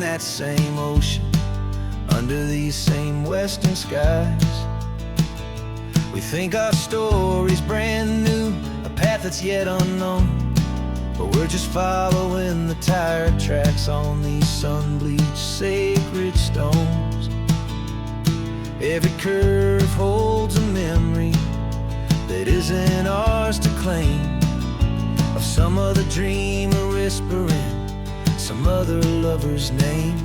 that same ocean, under these same western skies. We think our story's brand new, a path that's yet unknown, but we're just following the tire tracks on these sun-bleached sacred stones. Every curve holds a memory that isn't ours to claim, of some other dreamer whispering some other lover's name.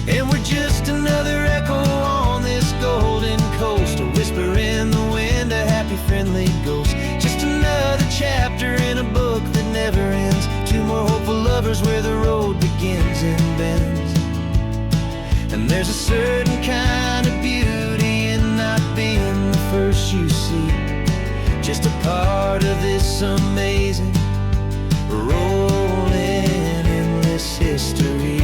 And we're just another echo on this golden coast, a whisper in the wind, a happy friendly ghost. Just another chapter in a book that never ends, two more hopeful lovers where the road begins and bends. And there's a certain kind of beauty in not being the first you see, just a part of this amazing rolling endless history.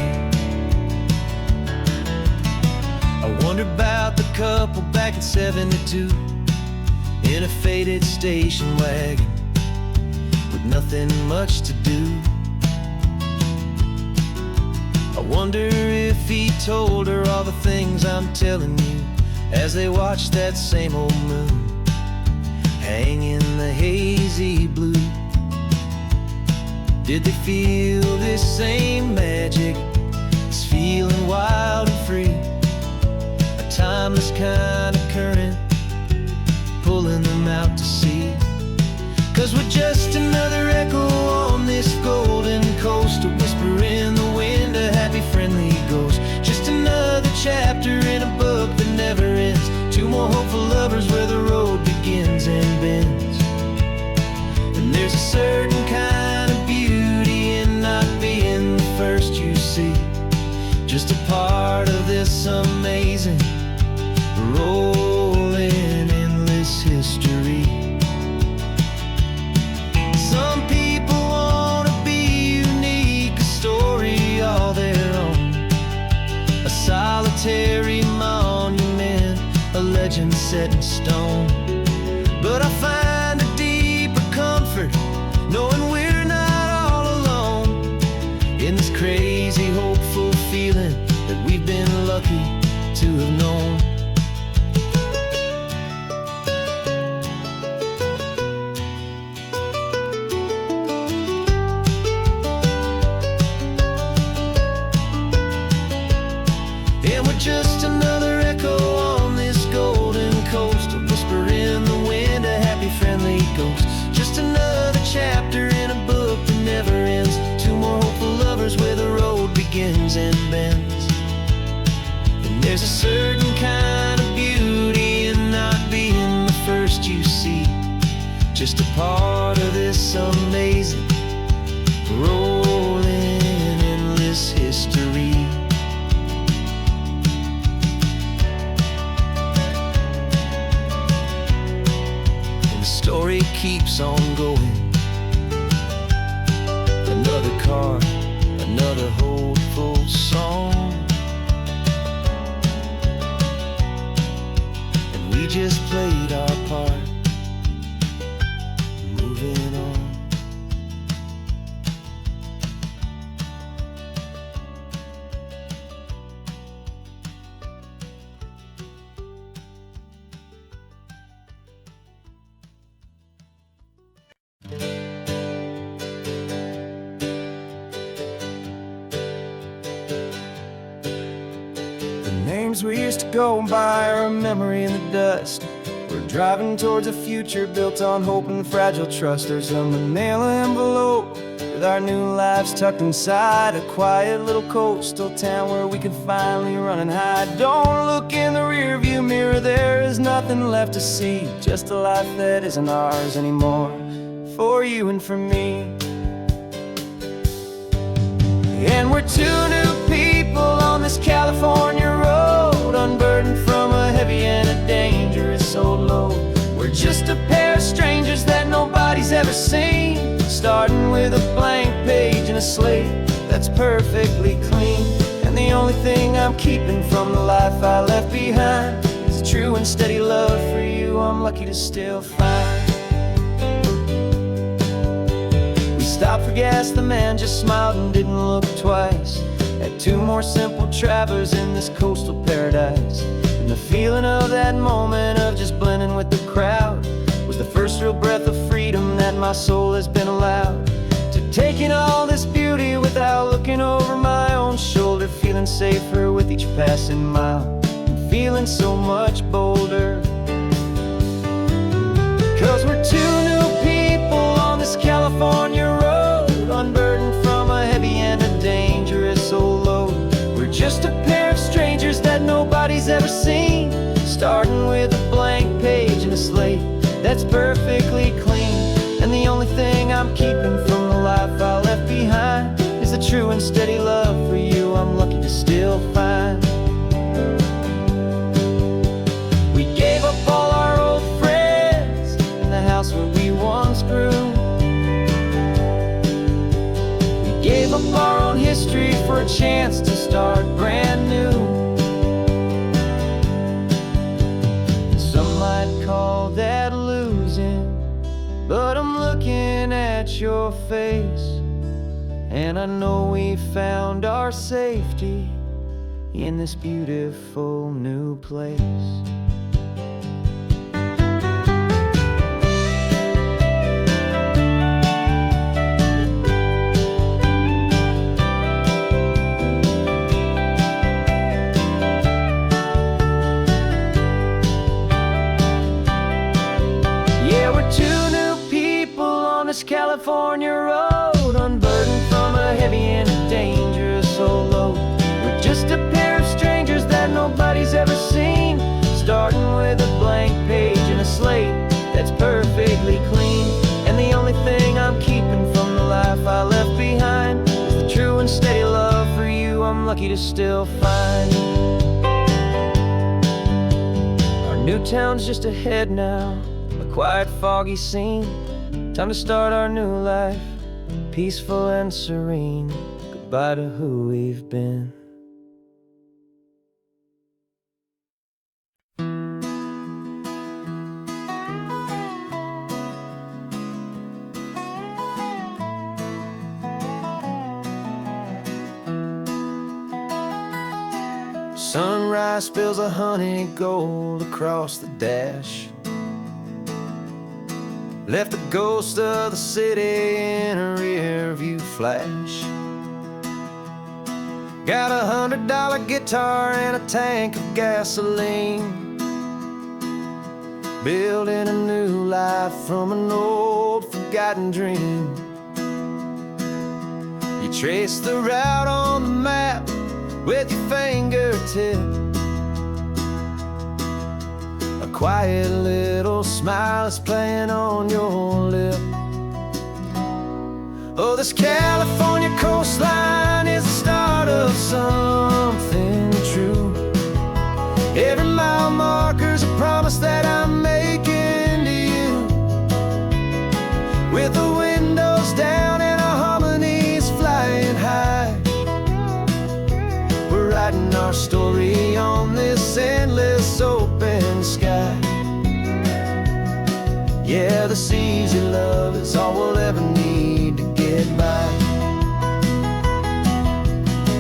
I wonder about the couple back in '72 in a faded station wagon with nothing much to do. I wonder if he told her all the things I'm telling you, as they watched that same old moon hang in the hazy blue. Did they feel this same magic, this feeling wild and free, a timeless kind of current pulling them out to sea? 'Cause we're just another echo on this golden coast, a whisper in the wind, a happy friendly ghost. Just another chapter in a book that never ends, two more hopeful lovers where the road begins and bends. And there's a certain kind of beauty in not being the first you see, just a part of this amazing rolling endless history. Some people want to be unique, a story all their own, a solitary monument, a legend set in stone. But I find a deeper comfort knowing we're not all alone in this crazy hopeful feeling that we've been lucky to have known. And we're just another echo on this golden coast, a whisper in the wind, a happy friendly ghost. Just another chapter in a book that never ends, two more hopeful lovers where the road begins and bends. And there's a certain kind of beauty in not being the first you see, just a part of this amazing rolling endless history. Story keeps on going, another car, another hopeful song, and we just played our part, moving on. Names we used to go by are a memory in the dust. We're driving towards a future built on hope and fragile trust. There's a manila envelope with our new lives tucked inside, a quiet little coastal town where we can finally run and hide. Don't look in the rearview mirror, there is nothing left to see, just a life that isn't ours anymore, for you and for me. And we're two new people on this California road, unburdened from a heavy and a dangerous old load. We're just a pair of strangers that nobody's ever seen, starting with a blank page and a slate that's perfectly clean. And the only thing I'm keeping from the life I left behind is true and steady love for you I'm lucky to still find. We stopped for gas, the man just smiled and didn't look twice. At two more simple travelers in this coastal paradise. And the feeling of that moment of just blending with the crowd was the first real breath of freedom that my soul has been allowed to take in all this beauty without looking over my own shoulder, feeling safer with each passing mile and feeling so much bolder. 'Cause we're two new people on this California road, unburdened from a heavy and a dangerous old load. We're just a pair of strangers that nobody's ever seen, starting with a blank page and a slate that's perfectly clean. And the only thing I'm keeping from the life I left behind is the true and steady love for you I'm lucky to still find. We gave up all our old friends in the house where we once grew. We gave up our own history for a chance to start brand new. Some might call that losing, but I'm looking at your face, and I know we found our safety in this beautiful new place. Yeah, we're two new people on this California road, unburdened from a heavy and a dangerous old load. We're just a pair of strangers that nobody's ever seen, starting with a blank page and a slate that's perfectly clean. And the only thing I'm keeping from the life I left behind is the true and steady love for you I'm lucky to still find. Our new town's just ahead now, a quiet, foggy scene. Time to start our new life, peaceful and serene. Goodbye to who we've been. Sunrise spills a honey gold across the dash, left the ghost of the city in a rear view flash. Got a $100 guitar and a tank of gasoline, building a new life from an old forgotten dream. You trace the route on the map with your fingertip, a quiet little smile is playing on your lip. Oh, this California coastline is the start of something true. Every mile marker's a promise that I'm making to you. With the windows down and our harmonies flying high, we're writing our story on this endless open sky. Yeah, this easy love is all we'll ever need to get by.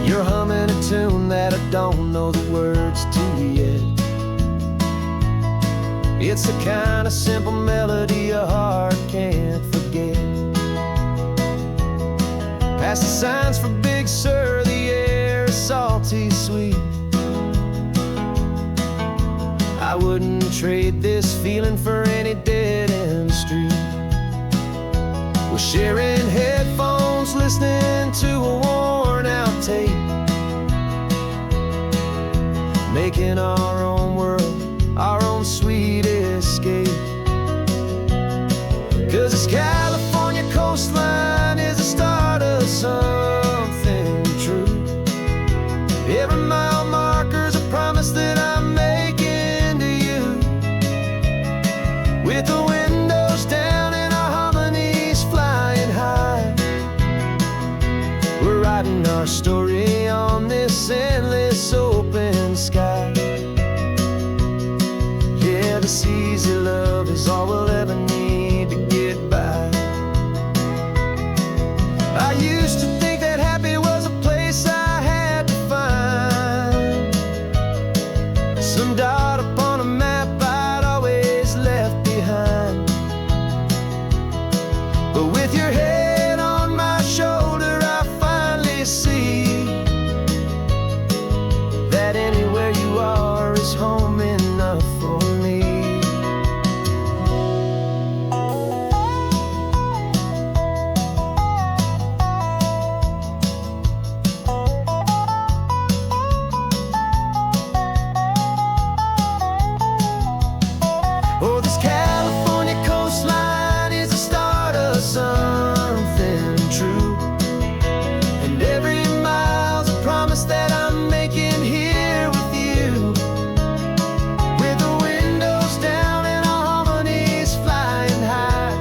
You're humming a tune that I don't know the words to yet. It's the kind of simple melody a heart can't forget. Past the signs for Big Sur, the air is salty sweet. I wouldn't trade this feeling for any dead-end street. We're sharing headphones, listening to a worn-out tape, making our own world, our own sweet escape. 'Cause this California coastline is the start of something true. Every mile marker's a promise that I'm making to you. With the windows down and our harmonies flying high, we're writing our story on this endless open sky. Yeah, this easy love is all we'll ever need to get by. I used to think that happy was a place I had to home enough for me. Oh, this California coastline is the start of something true, and every mile's a promise that I'm making here with you. With the windows down and our harmonies flying high,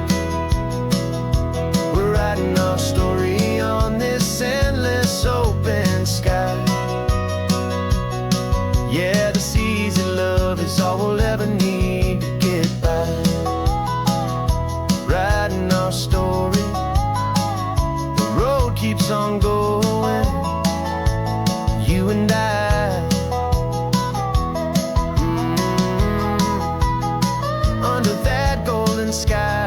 we're writing our story on this endless open sky. Yeah, this easy love is all we'll ever need to get by. Writing our story, the road keeps on going, you and I. Under that golden sky.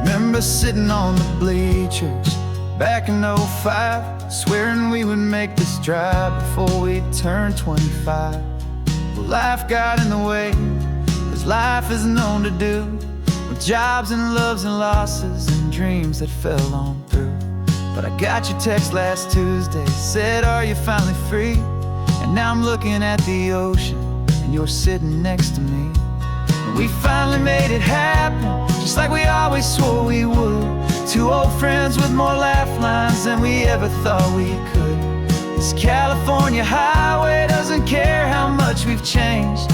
Remember sitting on the bleachers back in '05, swearing we would make this drive before we turned 25. Well, life got in the way, as life is known to do, with jobs and loves and losses and dreams that fell on through. But I got your text last Tuesday, said, are you finally free? And now I'm looking at the ocean, and you're sitting next to me. We finally made it happen, just like we always swore we would. Two old friends with more laugh lines than we ever thought we could. This California highway doesn't care how much we've changed.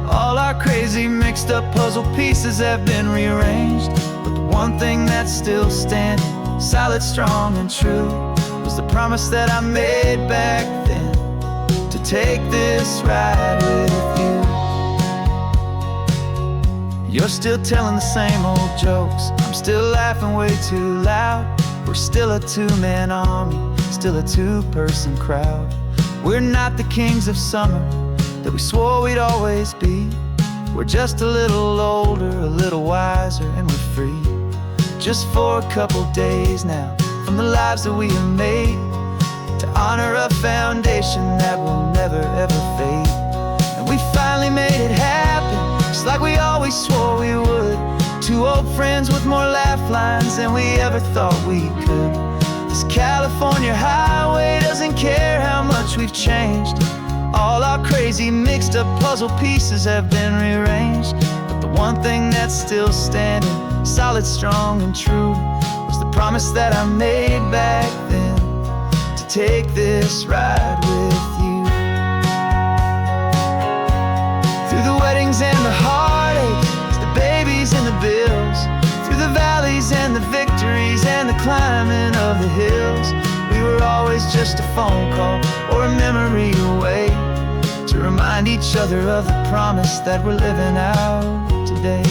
All our crazy mixed up puzzle pieces have been rearranged. But the one thing that's still standing, solid, strong, and true, was the promise that I made back then, to take this ride with you. You're still telling the same old jokes, I'm still laughing way too loud. We're still a two-man army, still a two-person crowd. We're not the kings of summer that we swore we'd always be. We're just a little older, a little wiser, and we're free. Just for a couple days now, from the lives that we have made, to honor a foundation that will never ever fade. And we finally made it happen, just like we always swore we would. Two old friends with more laugh lines than we ever thought we could. This California highway doesn't care how much we've changed. All our crazy mixed up puzzle pieces have been rearranged. But the one thing that's still standing, solid, strong, and true, was the promise that I made back then, to take this ride with you. Through the weddings and the heartaches, the babies and the bills, through the valleys and the victories and the climbing of the hills, we were always just a phone call or a memory away, to remind each other of the promise that we're living out today.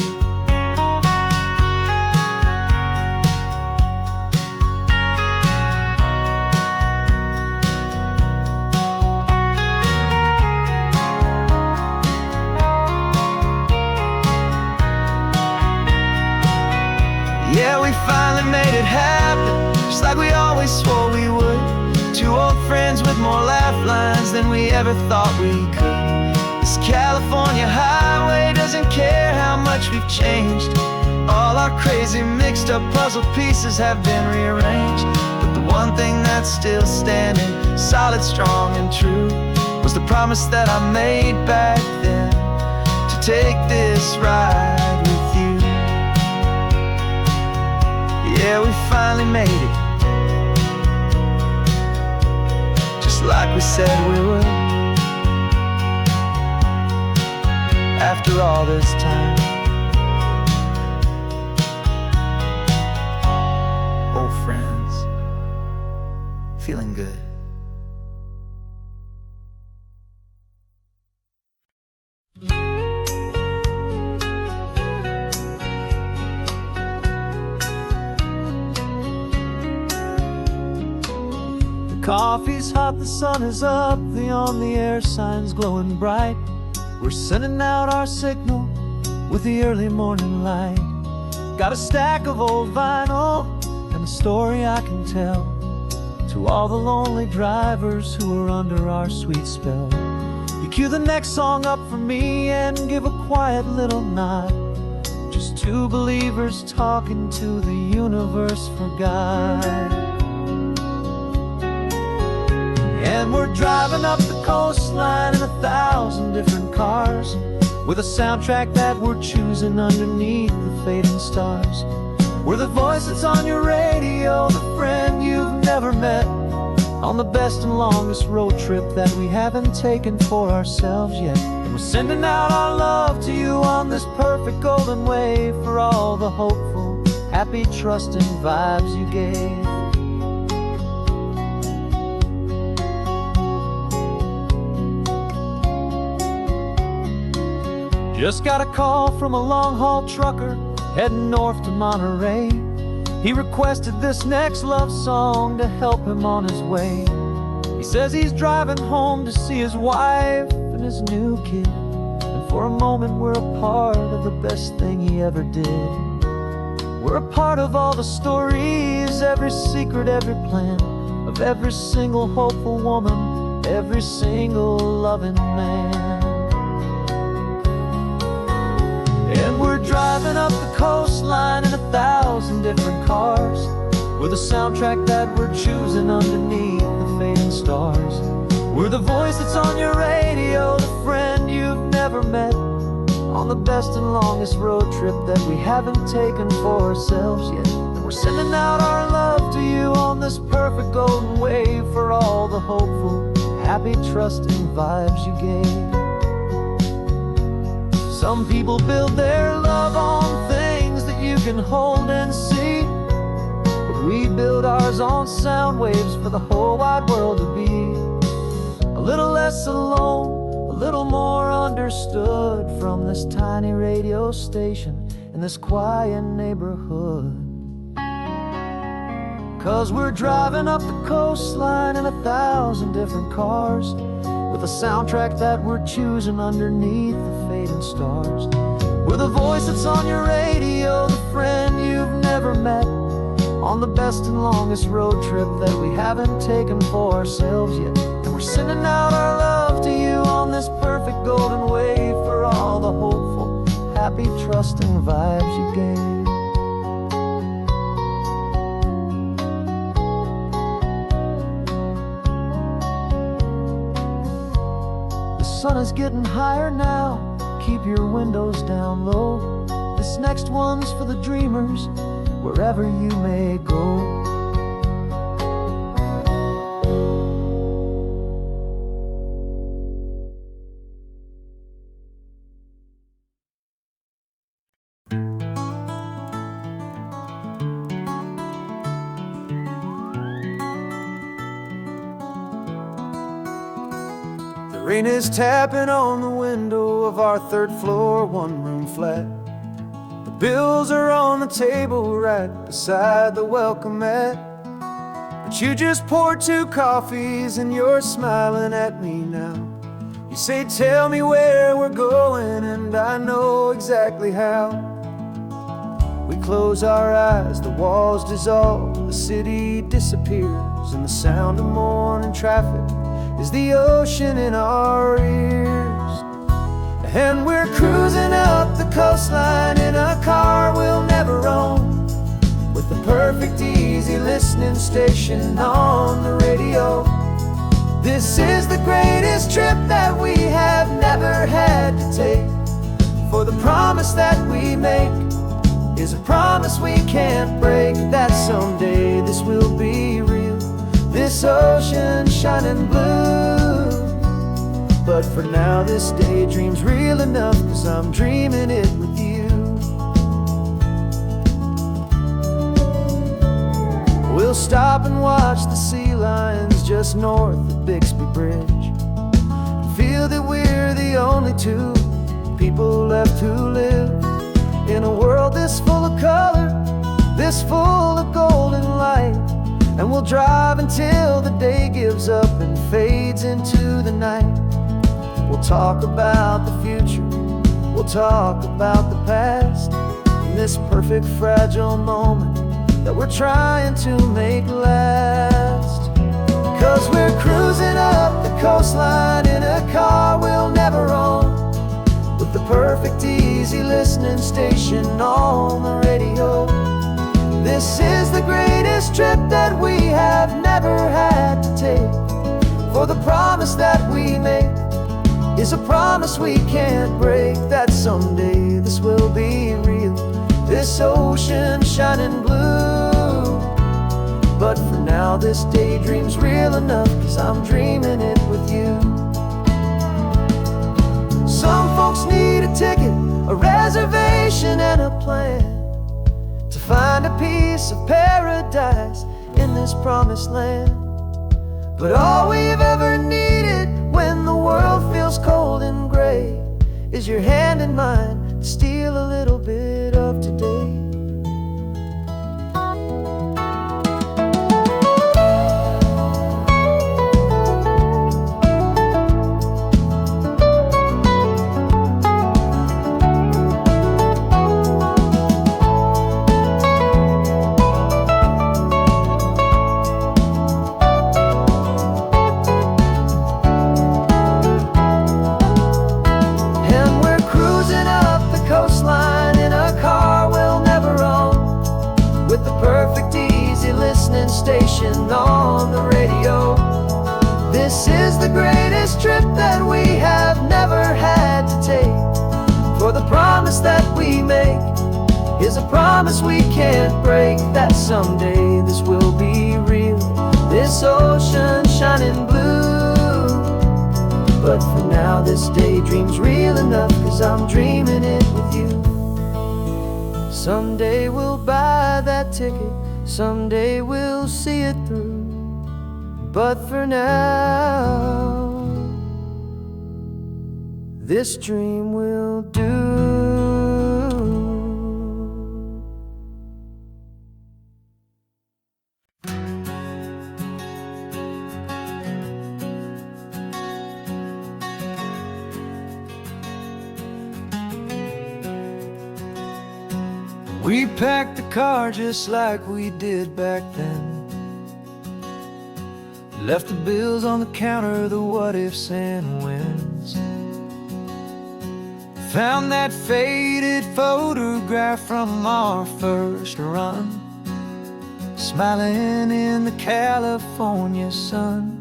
Yeah, we finally made it happen, just like we always swore we would. Two old friends with more laugh lines than we ever thought we could. This California highway doesn't care how much we've changed. All our crazy mixed up puzzle pieces have been rearranged. But the one thing that's still standing, solid, strong, and true, was the promise that I made back then, to take this ride with you. Yeah, we finally made it, just like we said we would. After all this time, old friends, feeling good. Coffee's hot, the sun is up, the on the air sign's glowing bright. We're sending out our signal with the early morning light. Got a stack of old vinyl and a story I can tell to all the lonely drivers who are under our sweet spell. You cue the next song up for me and give a quiet little nod. Just two believers talking to the universe for God. And we're driving up the coastline in 1,000 different cars, with a soundtrack that we're choosing underneath the fading stars. We're the voice that's on your radio, the friend you've never met, on the best and longest road trip that we haven't taken for ourselves yet. And we're sending out our love to you on this perfect golden wave for all the hopeful, happy, trusting vibes you gave. Just got a call from a long-haul trucker heading north to Monterey. He requested this next love song to help him on his way. He says he's driving home to see his wife and his new kid, and for a moment we're a part of the best thing he ever did. We're a part of all the stories, every secret, every plan, of every single hopeful woman, every single loving man. And we're driving up the coastline in 1,000 different cars, with a soundtrack that we're choosing underneath the fading stars. We're the voice that's on your radio, the friend you've never met, on the best and longest road trip that we haven't taken for ourselves yet. And we're sending out our love to you on this perfect golden wave for all the hopeful, happy, trusting vibes you gave. Some people build their love on things that you can hold and see, but we build ours on sound waves for the whole wide world to be a little less alone, a little more understood, from this tiny radio station in this quiet neighborhood. 'Cause we're driving up the coastline in 1,000 different cars, with a soundtrack that we're choosing underneath the fading stars. We're the voice that's on your radio, the friend you've never met, on the best and longest road trip that we haven't taken for ourselves yet. And we're sending out our love to you on this perfect golden wave for all the hopeful, happy, trusting vibes you gave. The sun is getting higher now, keep your windows down low. This next one's for the dreamers, wherever you may go. Rain is tapping on the window of our third floor, one-room flat. The bills are on the table right beside the welcome mat. But you just poured 2 coffees and you're smiling at me now. You say, tell me where we're going, and I know exactly how. We close our eyes, the walls dissolve, the city disappears, and the sound of morning traffic is the ocean in our ears. And we're cruising up the coastline in a car we'll never own, with the perfect easy listening station on the radio. This is the greatest trip that we have never had to take, for the promise that we make is a promise we can't break, that someday this will be real, this ocean shining blue. But for now this daydream's real enough, 'cause I'm dreaming it with you. We'll stop and watch the sea lions just north of Bixby Bridge, and feel that we're the only 2 people left who live in a world this full of color, this full of golden light. And we'll drive until the day gives up and fades into the night. We'll talk about the future, we'll talk about the past, in this perfect fragile moment that we're trying to make last. 'Cause we're cruising up the coastline in a car we'll never own, with the perfect easy listening station on the radio. This is the greatest trip that we have never had to take, for the promise that we make is a promise we can't break, that someday this will be real, this ocean shining blue. But for now this daydream's real enough, 'cause I'm dreaming it with you. Some folks need a ticket, a reservation and a plan, to find a piece of paradise in this promised land. But all we've ever needed when the world feels cold and gray is your hand in mine to steal a little bit of today. Station on the radio. This is the greatest trip that we have never had to take, for the promise that we make is a promise we can't break, that someday this will be real, this ocean shining blue. But for now this daydream's real enough, 'cause I'm dreaming it with you. Someday we'll buy that ticket, someday we'll see it through, but for now this dream will do. We packed the car just like we did back then, left the bills on the counter, the what ifs and whens. Found that faded photograph from our first run, smiling in the California sun.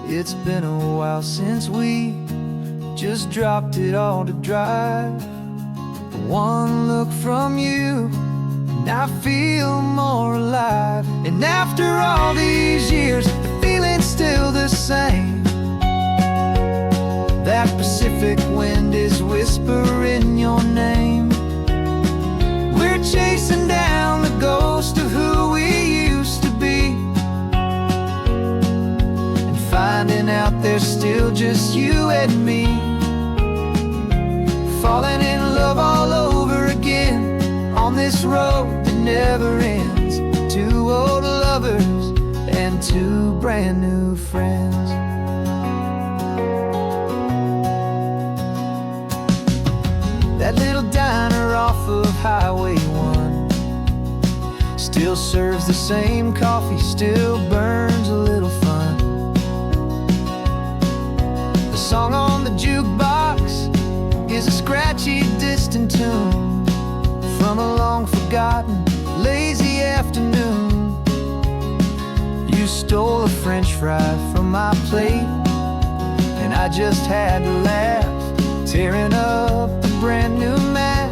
It's been a while since we just dropped it all to drive. One look from you and I feel more alive. And after all these years, the feeling's still the same. That Pacific wind is whispering your name. We're chasing down the ghost of who we used to be, and finding out there's still just you and me. Falling in love all over again on this road that never ends. Two old lovers and two brand new friends. That little diner off of Highway 1 still serves the same coffee, still burns a little fun. The song on the jukebox is a scratchy, distant tune from a long-forgotten, lazy afternoon. You stole a French fry from my plate, and I just had to laugh, tearing up the brand new map.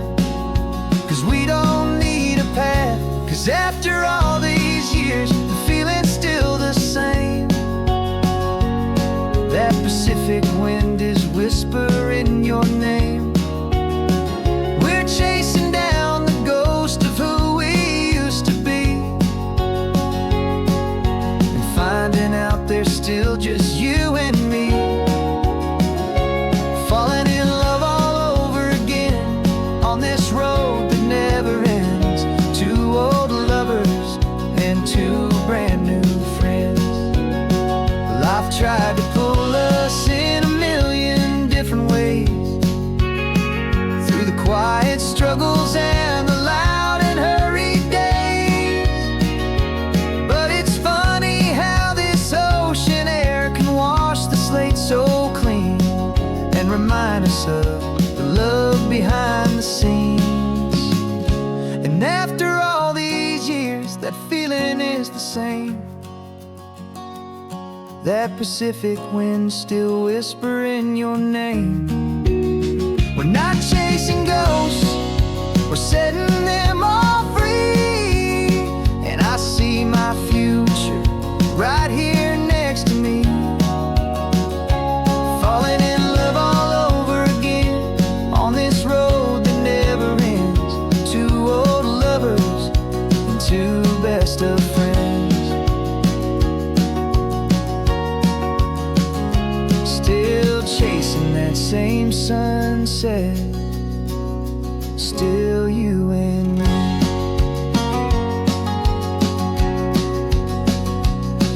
'Cause we don't need a path, 'cause after all these years, the feeling's still the same. That Pacific wind is whispering your name. We're chasing down the ghost of who we used to be, and finding out there's still just you and me. Falling in love all over again on this road that never ends. Two old lovers remind us of the love behind the scenes. And after all these years, that feeling is the same. That Pacific wind still whispering your name. We're not chasing ghosts, we're setting them all free. And I see my future right here next to me, falling in love all over again on this road that never ends. Two old lovers and two best of friends, still chasing that same sunset. Still you and me,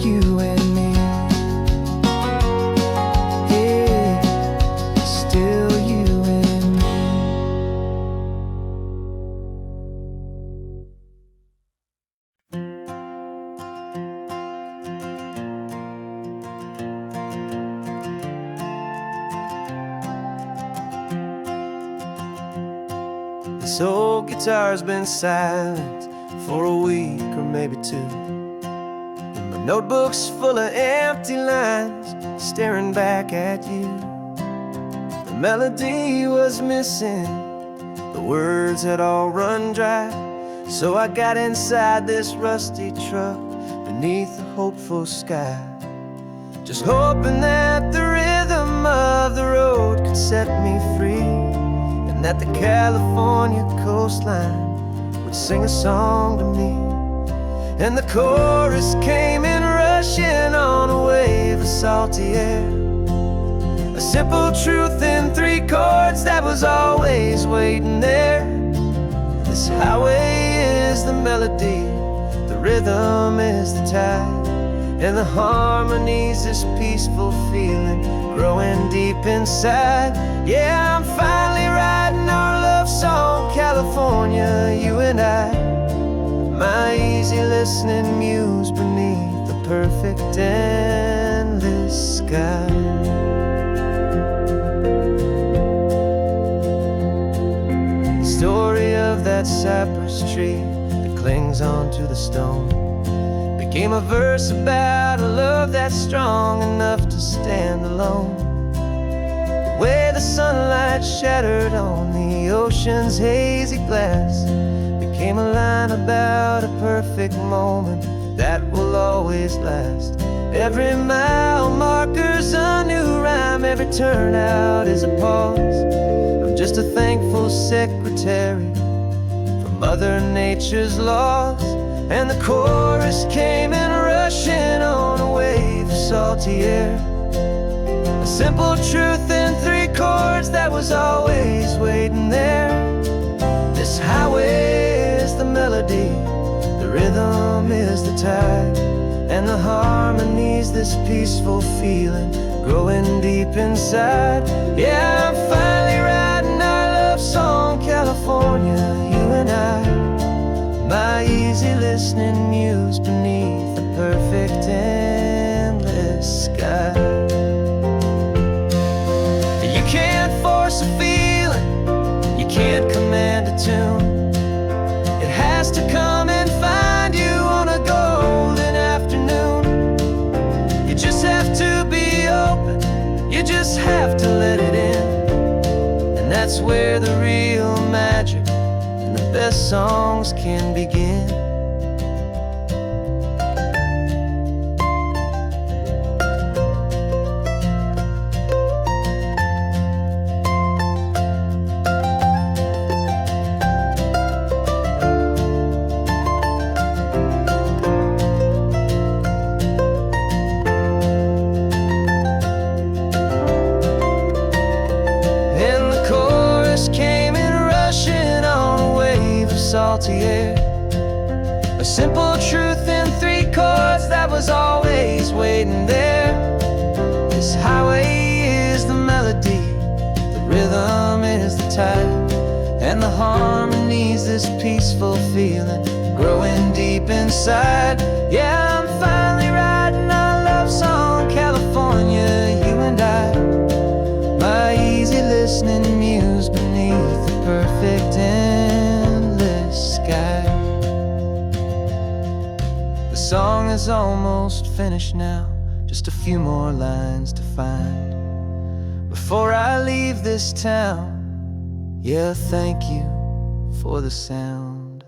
you and me, yeah, still you and me. This old guitar's been silent for a week or maybe two, and my notebook's full of empty lines staring back at you. The melody was missing, the words had all run dry. So I got inside this rusty truck beneath a hopeful sky, just hoping that the rhythm of the road could set me free, and that the California coastline would sing a song to me. And the chorus came in rushing on a wave of salty air, a simple truth in 3 chords that was always waiting there. This highway is the melody, the rhythm is the tide, and the harmony's this peaceful feeling growing deep inside. Yeah, I'm finally writing our love song, California, you and I, my easy listening muse beneath the perfect endless sky. The story of that cypress tree that clings onto the stone became a verse about a love that's strong enough to stand alone. The way the sunlight shattered on the ocean's hazy glass became a line about a perfect moment that will always last. Every mile marker's a new rhyme, every turnout is a pause. I'm just a thankful secretary for Mother Nature's laws. And the chorus came in rushing on a wave of salty air, a simple truth in 3 chords that was always waiting there. This highway is the melody, the rhythm is the tide, and the harmony's this peaceful feeling growing deep inside. Yeah, I'm finally writing our love song, California, you and I, my easy listening muse beneath the perfect endless sky. You can't force a feeling, you can't command a tune. It has to come and find you on a golden afternoon. You just have to be open, you just have to let it in, and that's where the real magic and the best songs can begin. Salty air, a simple truth in 3 chords that was always waiting there. This highway is the melody, the rhythm is the tide, and the harmony's this peaceful feeling growing deep inside. Yeah, I'm finally writing our love song, California, you and I, my easy listening muse beneath the perfect endless sky. The song is almost finished now, just a few more lines to find before I leave this town. Yeah, thank you for the sound.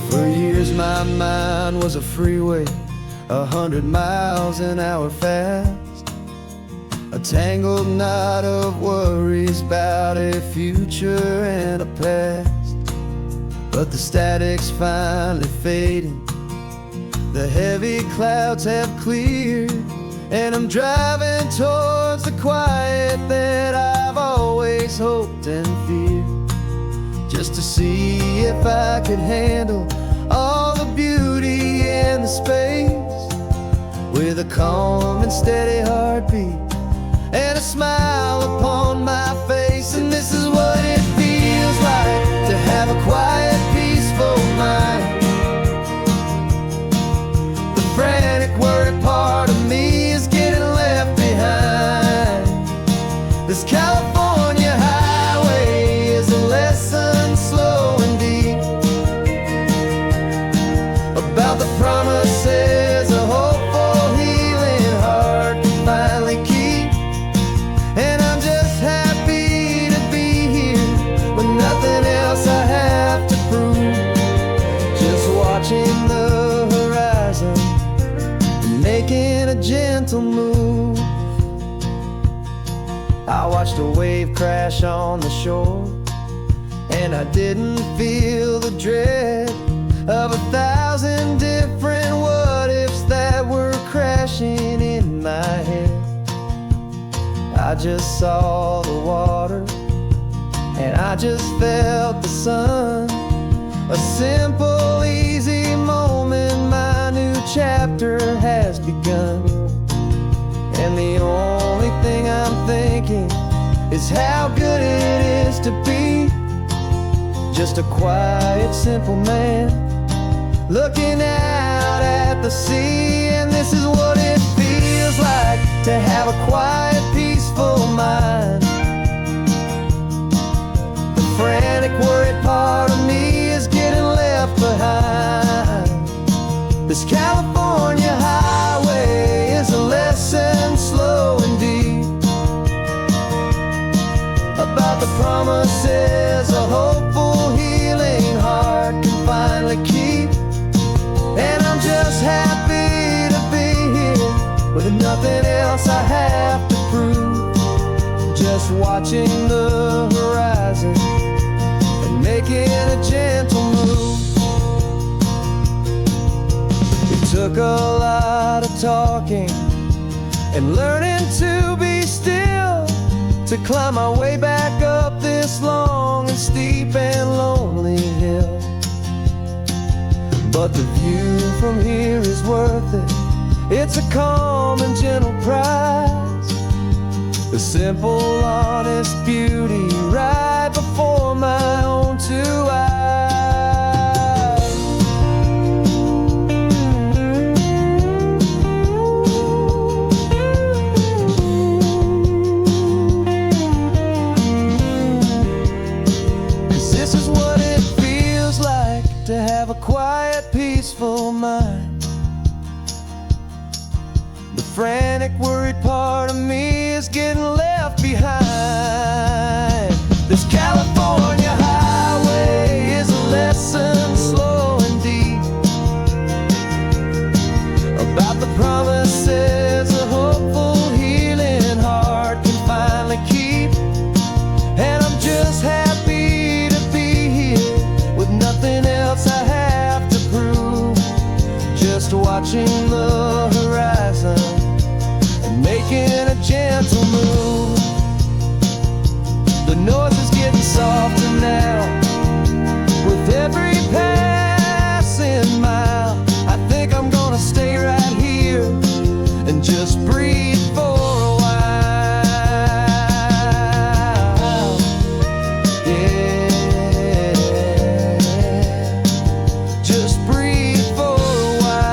For years my mind was a freeway, 100 miles an hour fast, a tangled knot of worries about a future and a past. But the static's finally fading, the heavy clouds have cleared, and I'm driving towards the quiet that I've always hoped and feared, just to see if I could handle all the beauty and the space, with a calm and steady heartbeat and a smile upon my face. And this is what it feels like to have a quiet, peaceful mind. The frantic, worried part of me is getting left behind. This California highway is a lesson slow and deep about the promises a hopeful, healing heart can finally keep. And I'm just happy to be here with nothing else I have to prove, just watching the horizon and making a gentle move. I watched a wave crash on the shore, and I didn't feel the dread of 1,000 different what-ifs that were crashing in my head. I just saw the water, and I just felt the sun. A simple, easy moment, my new chapter has begun. And the only thing I'm thinking is how good it is to be just a quiet, simple man looking out at the sea. And this is what it feels like to have a quiet, peaceful mind. The frantic, worried part of me is getting left behind. This California highway is a lesson slow and deep about the promises a hopeful, healing heart can finally keep. And I'm just happy to be here with nothing else I have to prove, just watching the horizon and making a gentle move. It took a lot of talking and learning to be still to climb my way back up this long and steep and lonely hill. But the view from here is worth it. It's a calm and gentle prize, the simple, honest beauty right before my own two eyes. To have a quiet, peaceful mind. The frantic, worried part of me is getting left behind. This California highway is a lesson slow and deep about the promises a hopeful, healing heart can finally keep. And I'm just happy to be here with nothing else I have to prove, just watching the horizon and making a gentle move. The noise is getting softer now with every passing mile. I think breathe for a while.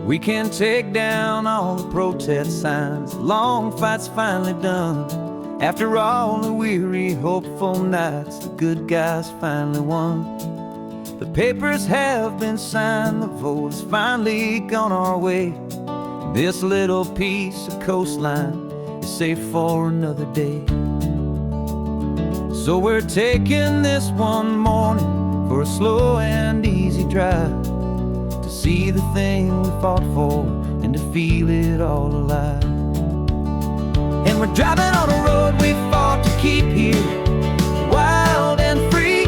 We can take down all the protest signs. Long fight's finally done. After all the weary, hopeful nights, the good guys finally won. The papers have been signed, the vote has finally gone our way. This little piece of coastline is safe for another day. So we're taking this one morning for a slow and easy drive, to see the thing we fought for and to feel it all alive. And we're driving on a road we fought to keep here, wild and free,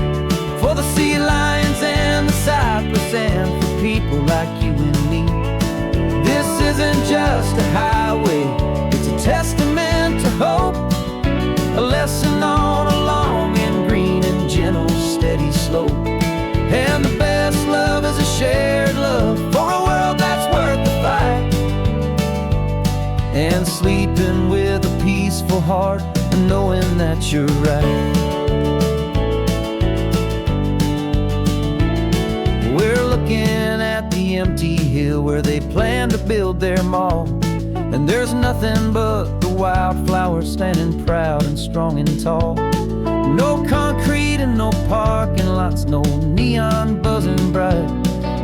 for the sea lions and the cypress and for people like you and me. This isn't just a highway, it's a testament to hope, a lesson on a long and green and gentle steady slope. And the best love is a shared love for a world that's worth the fight, and sleeping with a peaceful heart and knowing that you're right. We're looking at the empty hill where they plan to build their mall, and there's nothing but the wildflowers standing proud and strong and tall. No concrete and no parking lots, no neon buzzing bright,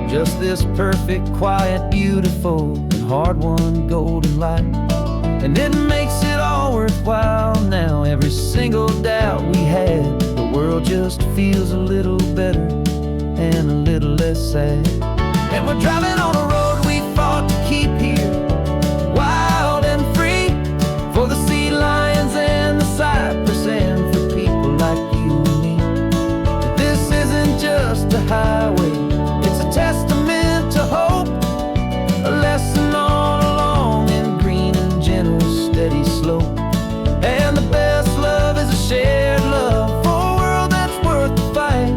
just this perfect, quiet, beautiful, and hard-won golden light. And it makes it all worthwhile now. Every single doubt we had, the world just feels a little better and a little less sad. And we're driving on a road we fought to keep here, wild and free, for the sea lions and the cypress and for people like you and me. This isn't just a highway, it's a testament to hope, a lesson on a long and green and gentle steady slope. And the best love is a shared love for a world that's worth the fight,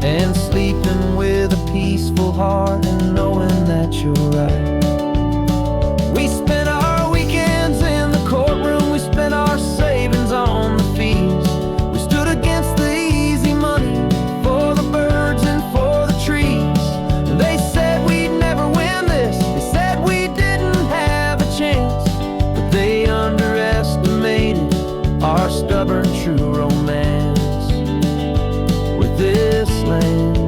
and sleeping with a peaceful heart and knowing that you're right. We spent our weekends in the courtroom, we spent our savings on the fees. We stood against the easy money for the birds and for the trees. And they said we'd never win this, they said we didn't have a chance, but they underestimated our stubborn true romance with this land.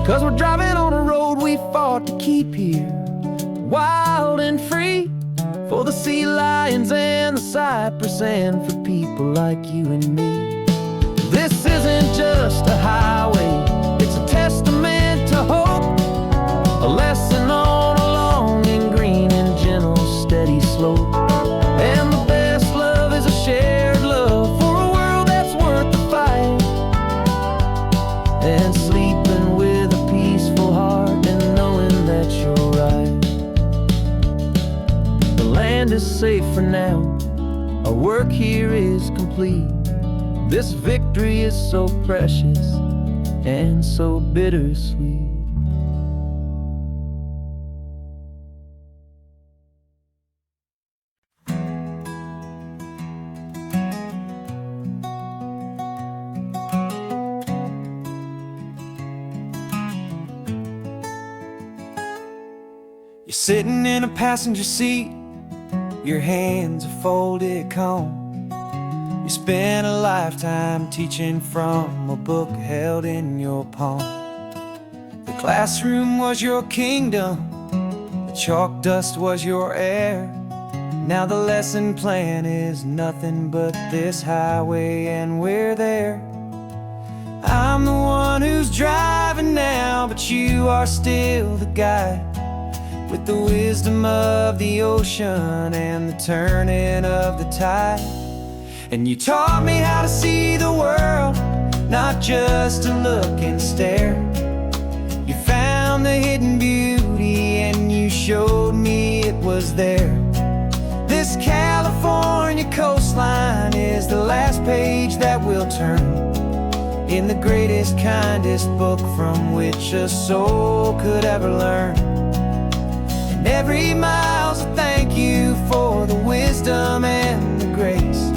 'Cause we're driving on a road we fought to keep here, wild and free, for the sea lions and the cypress and for people like you and me. This isn't just a highway, it's a testament to hope, a lesson on a long and green and gentle steady slope. And the best love is a shared love for a world that's worth the fight, and sleeping with a peaceful heart and knowing that you're right. The land is safe for now, our work here is complete. This victory is so precious and so bittersweet. You're sitting in a passenger seat, your hands are folded calm. You spent a lifetime teaching from a book held in your palm. The classroom was your kingdom, the chalk dust was your air. Now the lesson plan is nothing but this highway and we're there. I'm the one who's driving now, but you are still the guide, with the wisdom of the ocean and the turning of the tide. And you taught me how to see the world, not just to look and stare. was there. This California coastline is the last page that we'll turn in the greatest, kindest book from which a soul could ever learn. And every mile's a thank you for the wisdom and the grace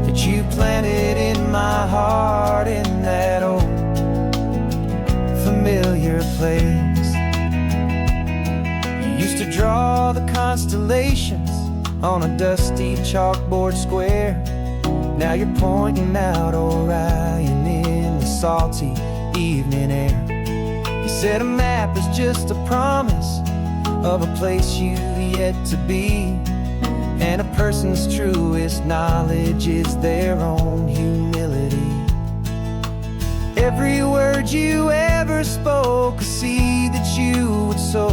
that you planted in my heart in that old familiar place. You used to draw the constellations on a dusty chalkboard square. Now you're pointing out Orion in the salty evening air. You said a map is just a promise of a place you've yet to be, and a person's truest knowledge is their own humility. Every word you ever spoke, a seed that you would sow,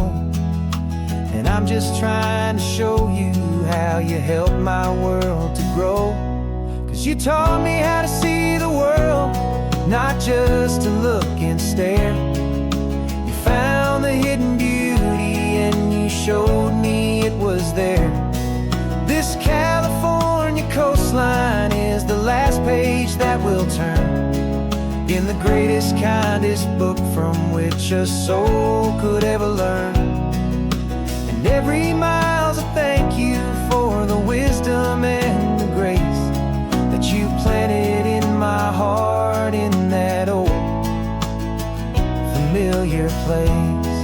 and I'm just trying to show you how you helped my world to grow. 'Cause you taught me how to see the world, not just to look and stare. You found the hidden beauty and you showed me it was there. This California coastline is the last page that we'll turn in the greatest, kindest book from which a soul could ever learn. And every mile's a thank you for the wisdom and the grace that you planted in my heart in that old familiar place.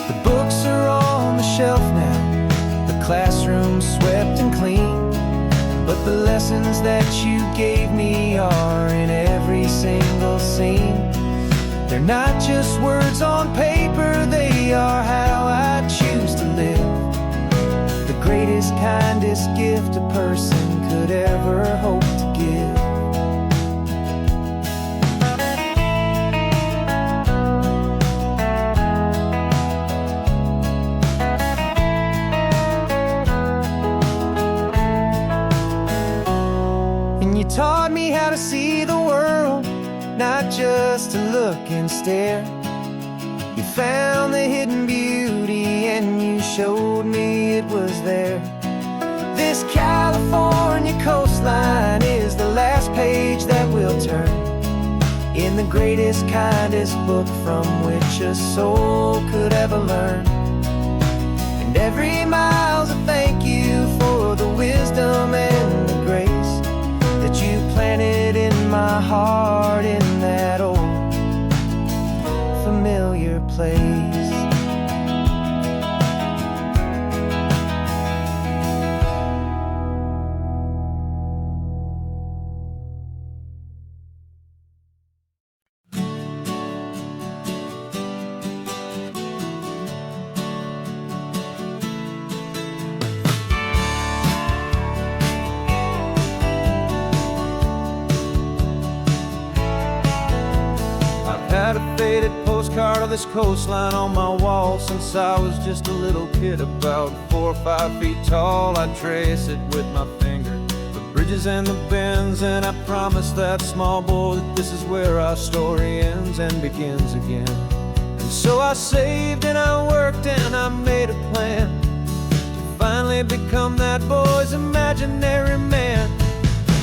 The books are on the shelf now, the classroom swept and clean, but the lessons that you gave me are in every single scene. They're not just words on paper, they are how I choose to live. The greatest, kindest gift a person could ever hope to give. And you taught me how to see the world, not just to look and stare. You found the hidden beauty and you showed me it was there. This California coastline is the last page that we'll turn in the greatest, kindest book from which a soul could ever learn. And every mile's a thank you for the wisdom and the grace that you planted in my heart in that old familiar place. Had a faded postcard of this coastline on my wall since I was just a little kid, about 4 or 5 feet tall. I trace it with my finger, the bridges and the bends, and I promised that small boy that this is where our story ends and begins again. And so I saved and I worked and I made a plan to finally become that boy's imaginary man.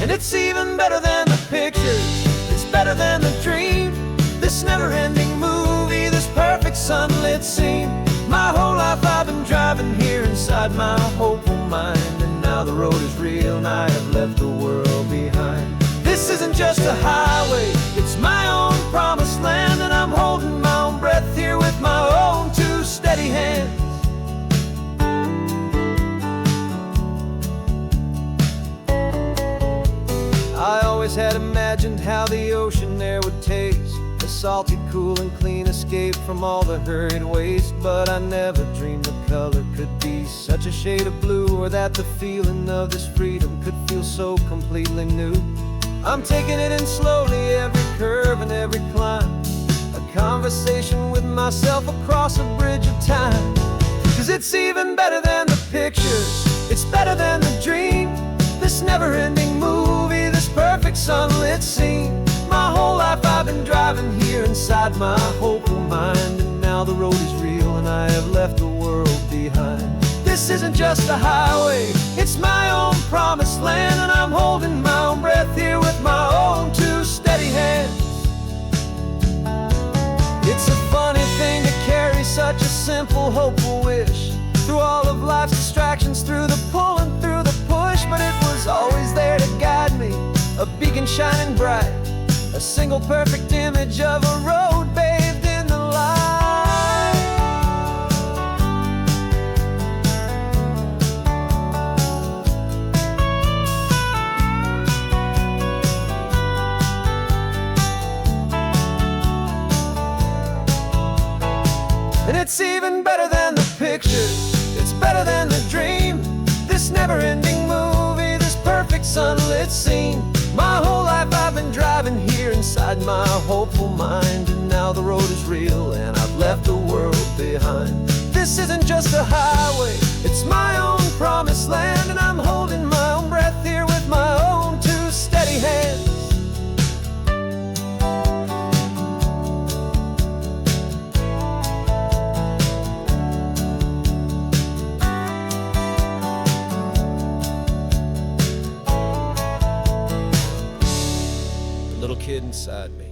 And it's even better than the pictures, it's better than the dream. This never-ending movie, this perfect sunlit scene. My whole life I've been driving here inside my hopeful mind, and now the road is real and I have left the world behind. This isn't just a highway, it's my own promised land, and I'm holding my own breath here with my own 2 steady hands. I always had imagined how the ocean there would taste, a salty, cool and clean escape from all the hurried waste. But I never dreamed the color could be such a shade of blue, or that the feeling of this freedom could feel so completely new. I'm taking it in slowly, every curve and every climb, a conversation with myself across a bridge of time. 'Cause it's even better than the pictures, it's better than the dream. This never-ending movie, this perfect sunlit scene. My whole life I've been driving here inside my hopeful mind, and now the road is real and I have left the world behind. This isn't just a highway, it's my own promised land, and I'm holding my own breath here with my own two steady hands. It's a funny thing to carry such a simple, hopeful wish through all of life's distractions, through the pull and through the push. But it was always there to guide me, a beacon shining bright, a single perfect image of a road bathed in the light. And it's even better than the picture, it's better than the dream. This never-ending movie, this perfect sunlit scene. My whole life I've been driving here inside my hopeful mind, and now the road is real and I've left the world behind. This isn't just a highway, it's my own promised land, and I'm holding my own breath here with my own two steady hands. Little kid inside me.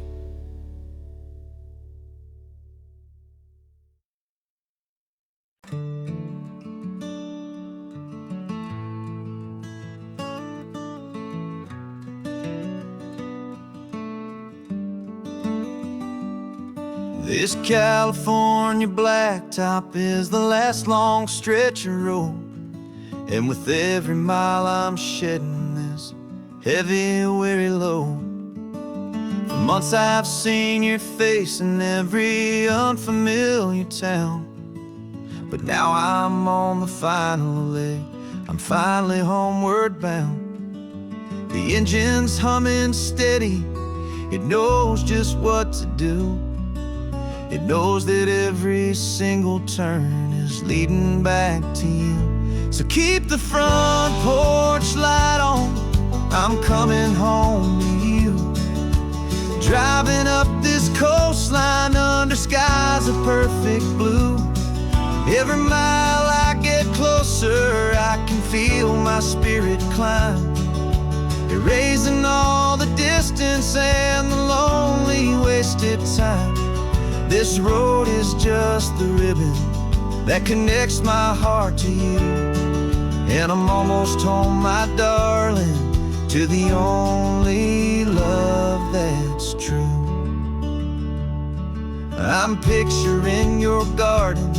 This California blacktop is the last long stretch of road, and with every mile I'm shedding this heavy, weary load. For months I've seen your face in every unfamiliar town, but now I'm on the final leg, I'm finally homeward bound. The engine's humming steady, it knows just what to do. It knows that every single turn is leading back to you. So keep the front porch light on, I'm coming home to you. Driving up this coastline under skies of perfect blue. Every mile I get closer, I can feel my spirit climb, erasing all the distance and the lonely wasted time. This road is just the ribbon that connects my heart to you, and I'm almost home, my darling, to the only love that's true. I'm picturing your garden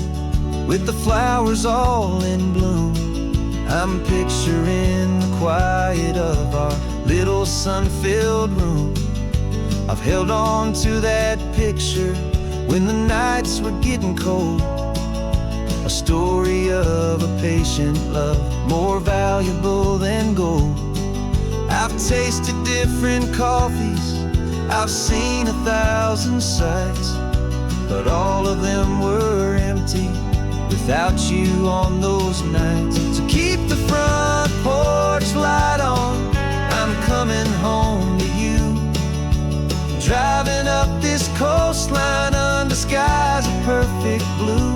with the flowers all in bloom. I'm picturing the quiet of our little sun-filled room. I've held on to that picture when the nights were getting cold, a story of a patient love more valuable than gold. I've tasted different coffees, I've seen 1,000 sights, but all of them were empty without you on those nights. So keep the front porch light on, I'm coming home to you. Driving up this coastline under skies of perfect blue.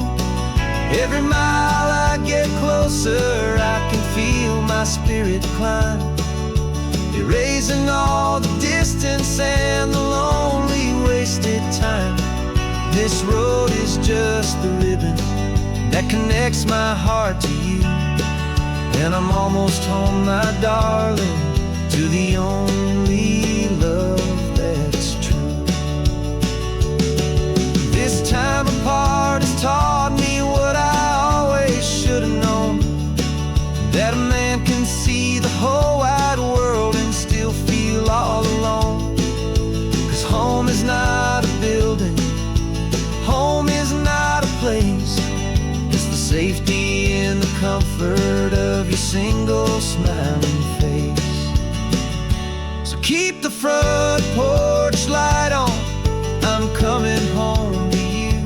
Every mile I get closer, I can feel my spirit climb, erasing all the distance and the lonely wasted time. This road is just the ribbon that connects my heart to you, and I'm almost home, my darling, to the only love that's true. This time apart has taught me what I always should have known, that a man can see the whole wide world and still feel all alone. 'Cause home is not a building, home is not a place, it's the safety and the comfort of your single smiling face. So keep the front porch light on, I'm coming home to you.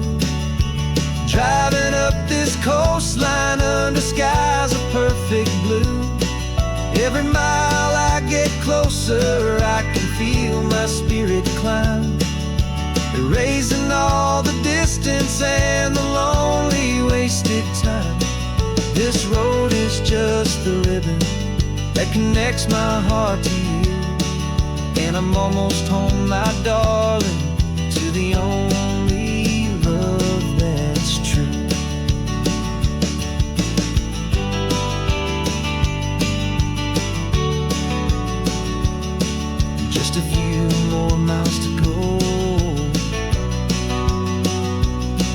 Driving up this coastline under skies of perfect blue. Every mile I get closer, I can feel my spirit climb, erasing all the distance and the lonely wasted time. This road the ribbon that connects my heart to you. And I'm almost home, my darling, to the only love that's true. Just a few more miles to go.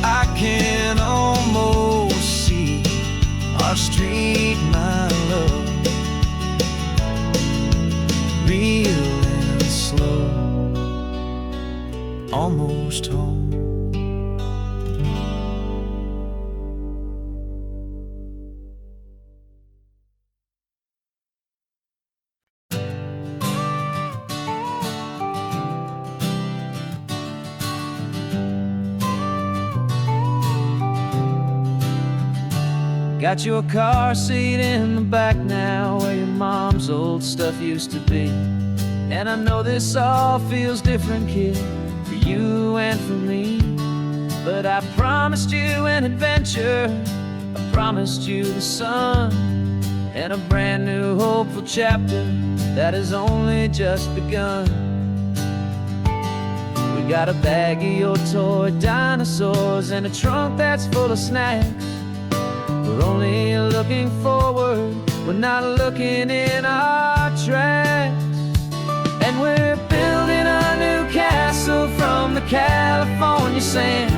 I can almost see our street, my love, real and slow, almost home. Got your car seat in the back now, where your mom's old stuff used to be. And I know this all feels different, kid, for you and for me. But I promised you an adventure, I promised you the sun, and a brand new hopeful chapter that has only just begun. We got a bag of your toy dinosaurs and a trunk that's full of snacks. We're only looking forward, we're not looking in our tracks. And we're building a new castle from the California sand,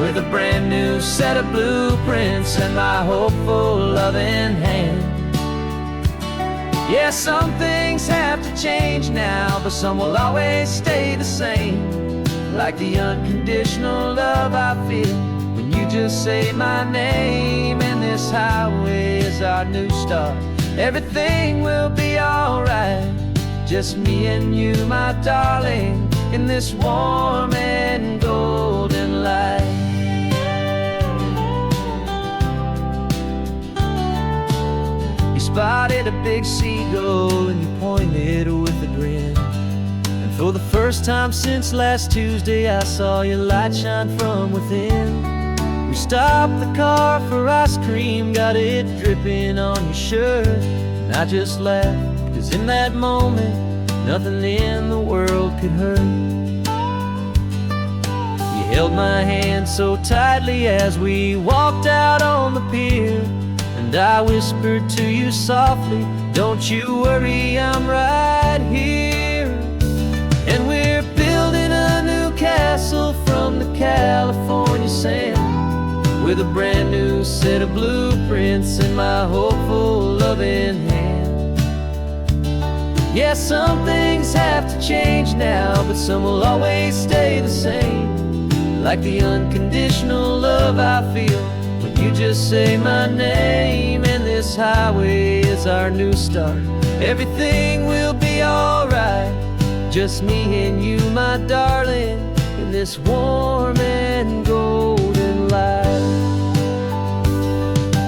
with a brand new set of blueprints and my hopeful loving hand. Yeah, some things have to change now, but some will always stay the same. Like the unconditional love I feel when you just say my name. And this highway is our new start, everything will be alright. Just me and you, my darling, in this warm and golden light. You spotted a big seagull and you pointed with a grin. And for the first time since last Tuesday, I saw your light shine from within. We stopped the car for ice cream, got it dripping on your shirt. And I just laughed, 'cause in that moment, nothing in the world could hurt. You held my hand so tightly as we walked out on the pier, and I whispered to you softly, don't you worry, I'm right here. And we're building a new castle from the California sand, with a brand new set of blueprints in my hopeful loving hand. Yeah, some things have to change now, but some will always stay the same. Like the unconditional love I feel when you just say my name. And this highway is our new start, everything will be alright. Just me and you, my darling, in this warm and golden light.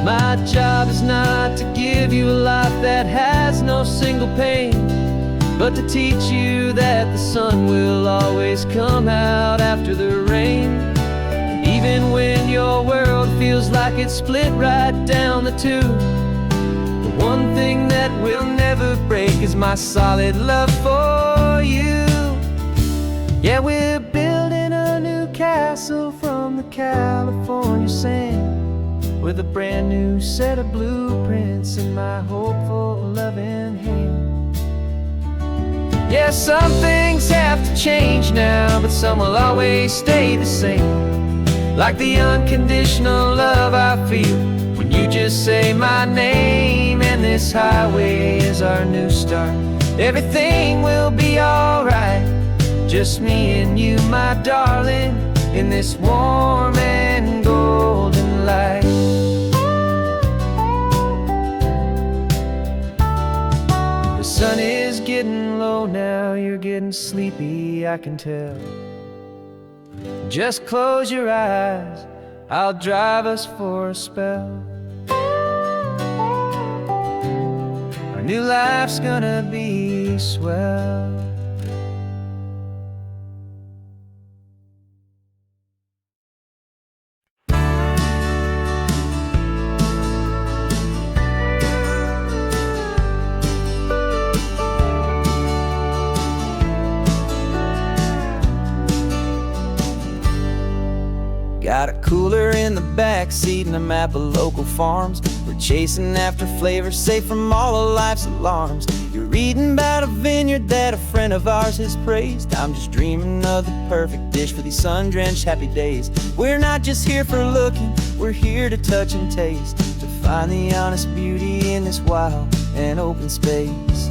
My job is not to give you a life that has no single pain, but to teach you that the sun will always come out after the rain. And even when your world feels like it's split right down the two, the one thing that will never break is my solid love for you. Yeah, we're building a new castle from the California sand, with a brand new set of blueprints in my hopeful loving hand. Yeah, some things have to change now, but some will always stay the same. Like the unconditional love I feel when you just say my name. And this highway is our new start, everything will be alright. Just me and you, my darling, in this warm and golden light. The sun is getting low now, you're getting sleepy, I can tell. Just close your eyes, I'll drive us for a spell. Our new life's gonna be swell. Got a cooler in the back seat and a map of local farms. We're chasing after flavors safe from all of life's alarms. You're reading about a vineyard that a friend of ours has praised. I'm just dreaming of the perfect dish for these sun-drenched happy days. We're not just here for looking, we're here to touch and taste, to find the honest beauty in this wild and open space.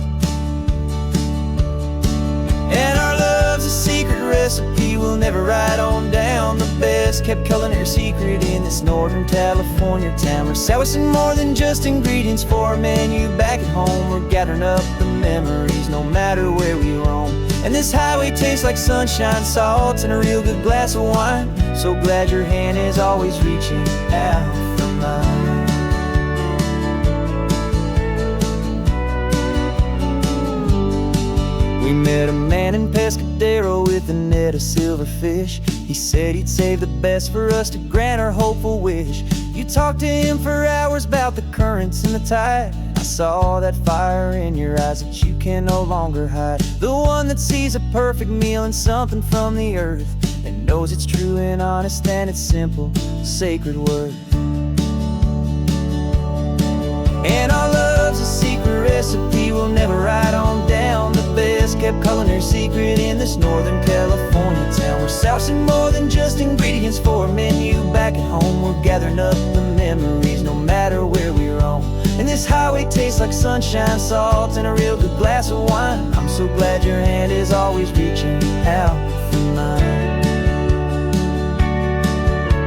And our love's a secret recipe we'll never write on down. The best kept culinary secret in this Northern California town. We're sourcing more than just ingredients for a menu back at home. We're gathering up the memories no matter where we roam. And this highway tastes like sunshine, salt, and a real good glass of wine. So glad your hand is always reaching out for mine. We met a man in Pescadero with a net of silverfish. He said he'd save the best for us to grant our hopeful wish. You talked to him for hours about the currents and the tide. I saw that fire in your eyes that you can no longer hide. The one that sees a perfect meal in something from the earth, and knows it's true and honest and it's simple, sacred worth. And our love's a secret recipe we'll never write on down. The best kept culinary secret in this Northern California town. We're sourcing more than just ingredients for a menu back at home. We're gathering up the memories no matter where we roam. And this highway tastes like sunshine, salt, and a real good glass of wine. I'm so glad your hand is always reaching out for mine.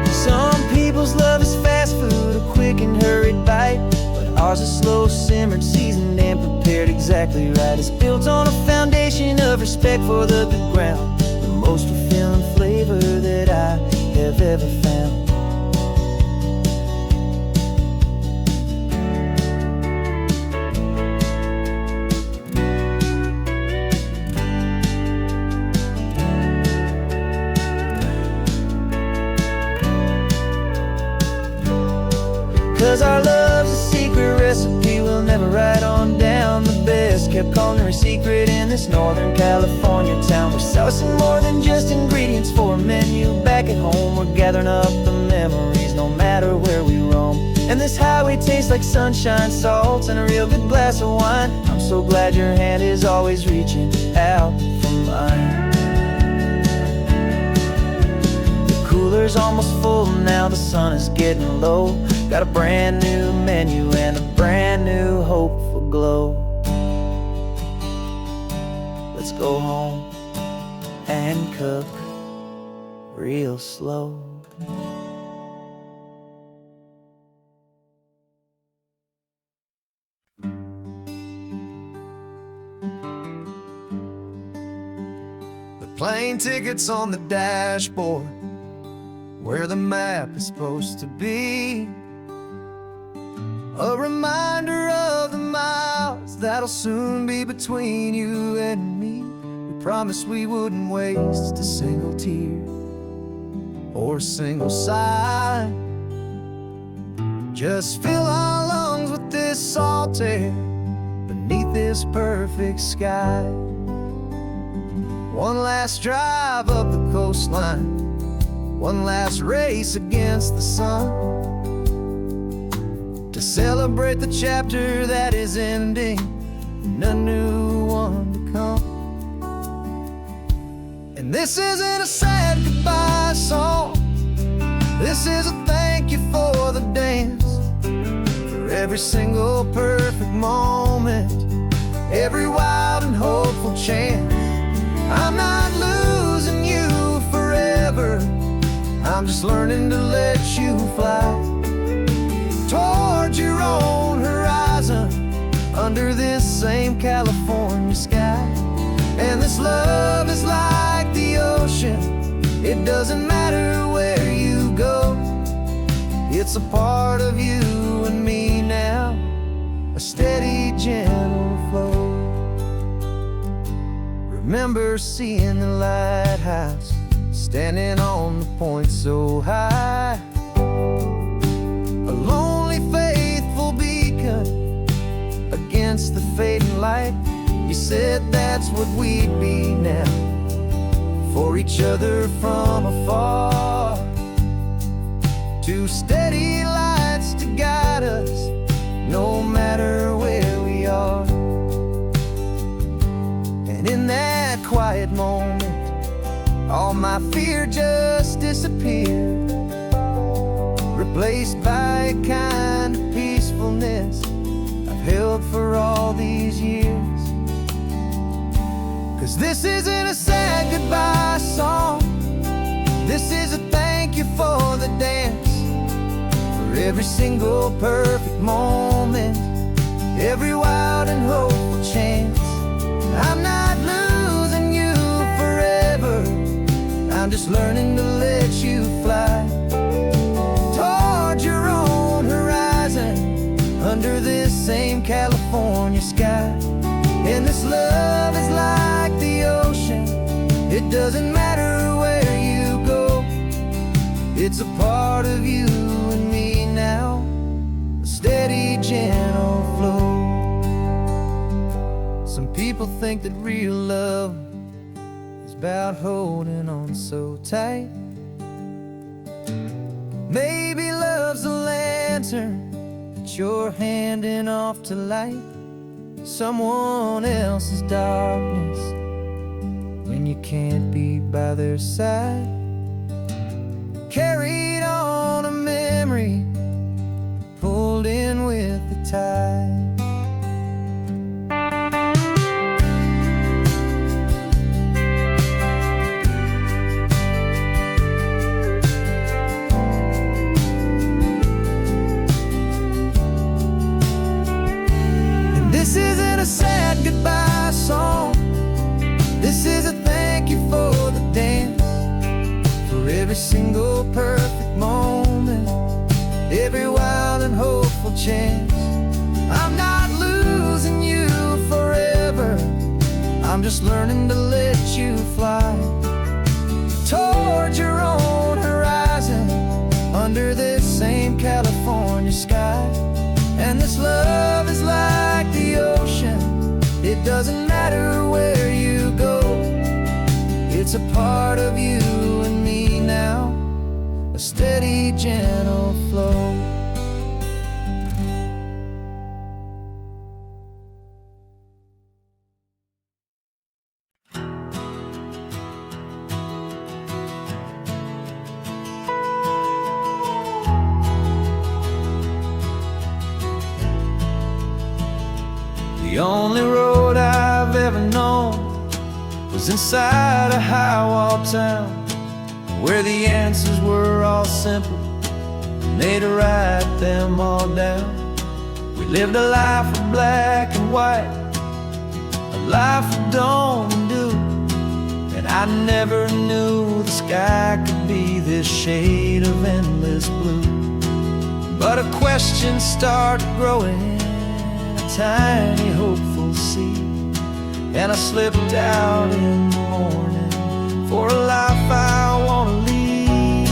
Some people's love is fast food, a quick and hurried bite. Ours is slow simmered, seasoned, and prepared exactly right. It's built on a foundation of respect for the good ground, the most fulfilling flavor that I have ever found. 'Cause our love's a secret recipe we'll never write on down. The best kept culinary secret in this Northern California town. We're sourcing more than just ingredients for a menu back at home. We're gathering up the memories no matter where we roam. And this highway tastes like sunshine, salt, and a real good glass of wine. I'm so glad your hand is always reaching out for mine. Cooler's almost full now, the sun is getting low. Got a brand new menu and a brand new hopeful glow. Let's go home and cook real slow. The plane ticket's on the dashboard, where the map is supposed to be. A reminder of the miles that'll soon be between you and me. We promised we wouldn't waste a single tear or a single sigh. Just fill our lungs with this salt air beneath this perfect sky. One last drive up the coastline, one last race against the sun, to celebrate the chapter that is ending and a new one to come. And this isn't a sad goodbye song, this is a thank you for the dance, for every single perfect moment, every wild and hopeful chance. I'm not losing you forever, I'm just learning to let you fly towards your own horizon, under this same California sky. And this love is like the ocean, it doesn't matter where you go. It's a part of you and me now, a steady, gentle flow. Remember seeing the lighthouse, standing on the point so high, a lonely, faithful beacon against the fading light. You said that's what we'd be now, for each other from afar. steady lights to guide us, no matter where we are. And in that quiet moment, all my fear just disappeared, replaced by a kind of peacefulness I've held for all these years. 'Cause this isn't a sad goodbye song, this is a thank you for the dance, for every single perfect moment, every wild and hopeful chance. I'm not losing you forever, I'm just learning to let you fly toward your own horizon, under this same California sky. And this love is like the ocean, it doesn't matter where you go, it's a part of you and me now, a steady, gentle flow. Some people think that real love is about holding on so tight. Maybe love's a lantern that you're handing off to light someone else's darkness when you can't be by their side. Carried on a memory, pulled in with the tide. This isn't a sad goodbye song, this is a thank you for the dance, for every single perfect moment, every wild and hopeful chance. I'm not losing you forever, I'm just learning to let you fly toward your own horizon, under this same California sky. And this love is like the ocean, it doesn't matter where you go, it's a part of you and me now, a steady, gentle flow. The only road I've ever known was inside a high-wall town, where the answers were all simple and they'd write them all down. We lived a life of black and white, a life of dawn and dew, and I never knew the sky could be this shade of endless blue. But a question started growing, tiny hopeful seed, and I slipped out in the morning for a life I want to lead.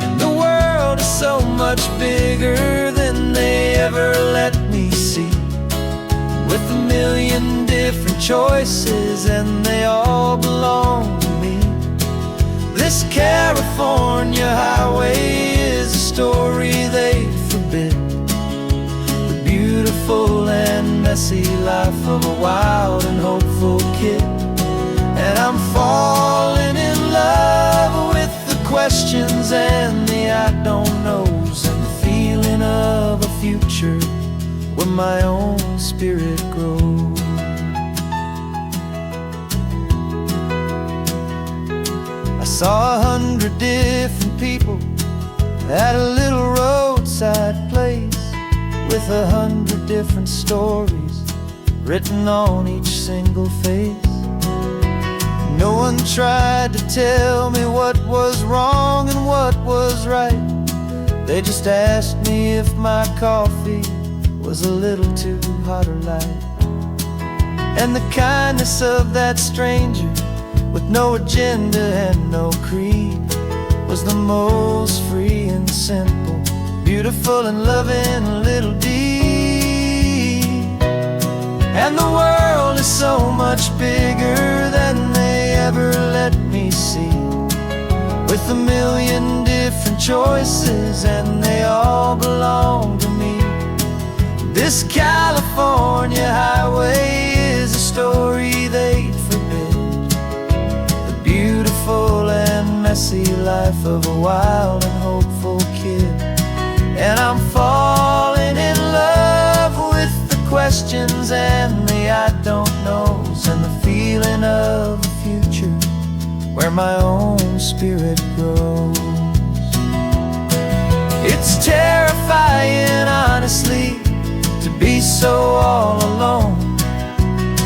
And the world is so much bigger than they ever let me see, with a million different choices and they all belong to me. This California highway is a story they forbid, beautiful and messy life of a wild and hopeful kid. And I'm falling in love with the questions and the I don't knows, and the feeling of a future where my own spirit grows. I saw 100 different people at a little roadside place, with 100 different stories written on each single face. No one tried to tell me what was wrong and what was right, they just asked me if my coffee was a little too hot or light. And the kindness of that stranger, with no agenda and no creed, was the most free and simple, beautiful and loving little deed. And the world is so much bigger than they ever let me see, with a million different different choices, and they all belong to me. This California highway is a story they'd forbid, the beautiful and messy life of a wild and hopeful kid. And I'm falling in love with the questions and the I don't knows, and the feeling of a future where my own spirit grows. It's terrifying, honestly, to be so all alone,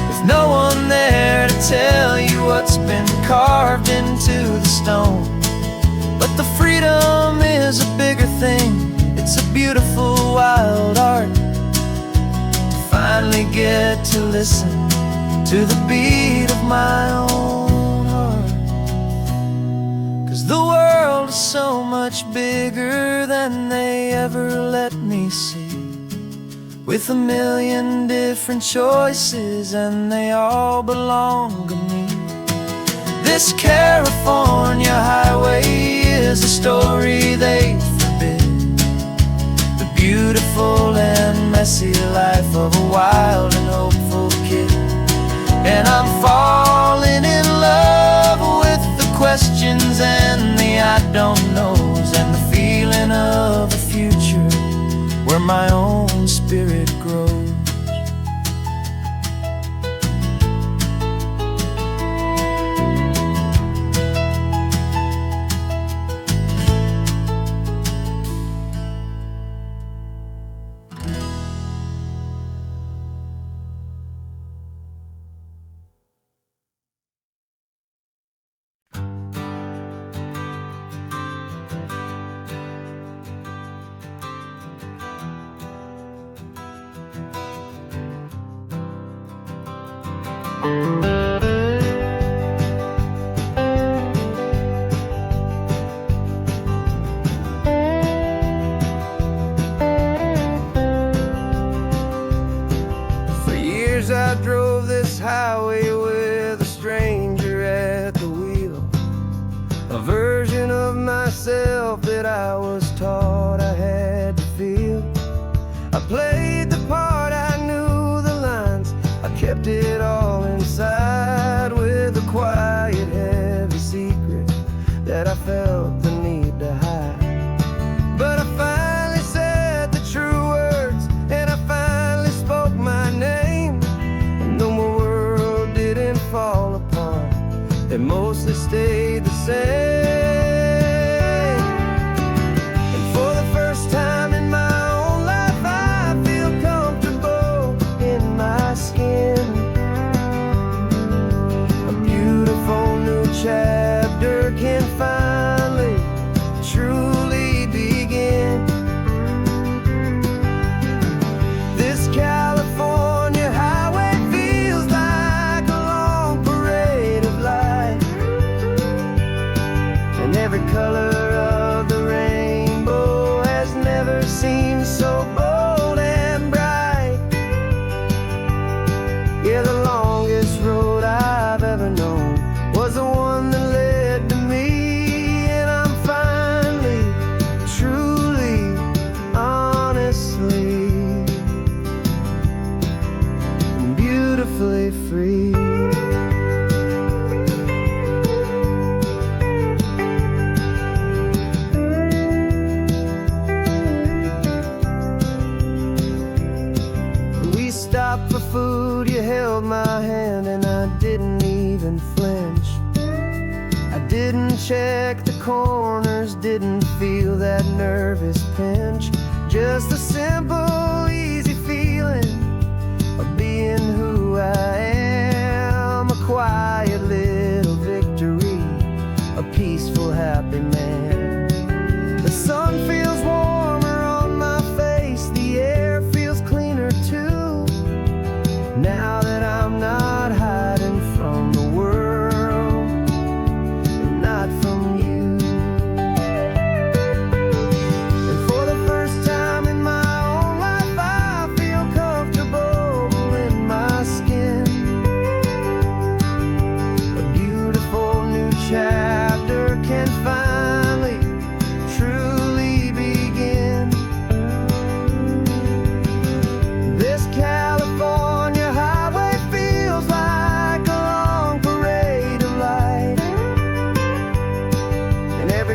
with no one there to tell you what's been carved into the stone. But the freedom is a bigger thing. It's a beautiful wild art to finally get to listen to the beat of my own heart. 'Cause the world is so much bigger than they ever let me see, with a million different choices, and they all belong to me. This California highway is a story they forbid, the beautiful and messy life of a wild and hopeful kid. And I'm falling in love with the questions and the I don't knows, and the feeling of a future where my own spirit grows. For years I drove this highway with a stranger at the wheel, a version of myself that I was taught I had to feel. I played the part, I knew the lines, I kept it all inside, with a quiet, heavy secret that I felt the need to hide. But I finally said the true words, and I finally spoke my name. And though my world didn't fall apart, it mostly stayed the same. And for the first time in my own life, I feel comfortable in my skin. A beautiful new chapter can finally truly begin. This California highway feels like a long parade of light, and every color of the rainbow has never seemed so bold and bright. Yeah, the longest road I've ever known was the one that led to me, and I'm finally, truly, honestly, and beautifully free. We stopped for food, you held my hand, and I didn't even flinch. I didn't check the corners, didn't feel that nervous pinch. Just a simple, easy feeling of being who I am. A quiet little victory, a peaceful, happy man. The sun feels warmer on my face, the air feels cleaner too, now that I'm not hiding from the world, and not from you. And for the first time in my own life, I feel comfortable in my skin. A beautiful new chapter can finally,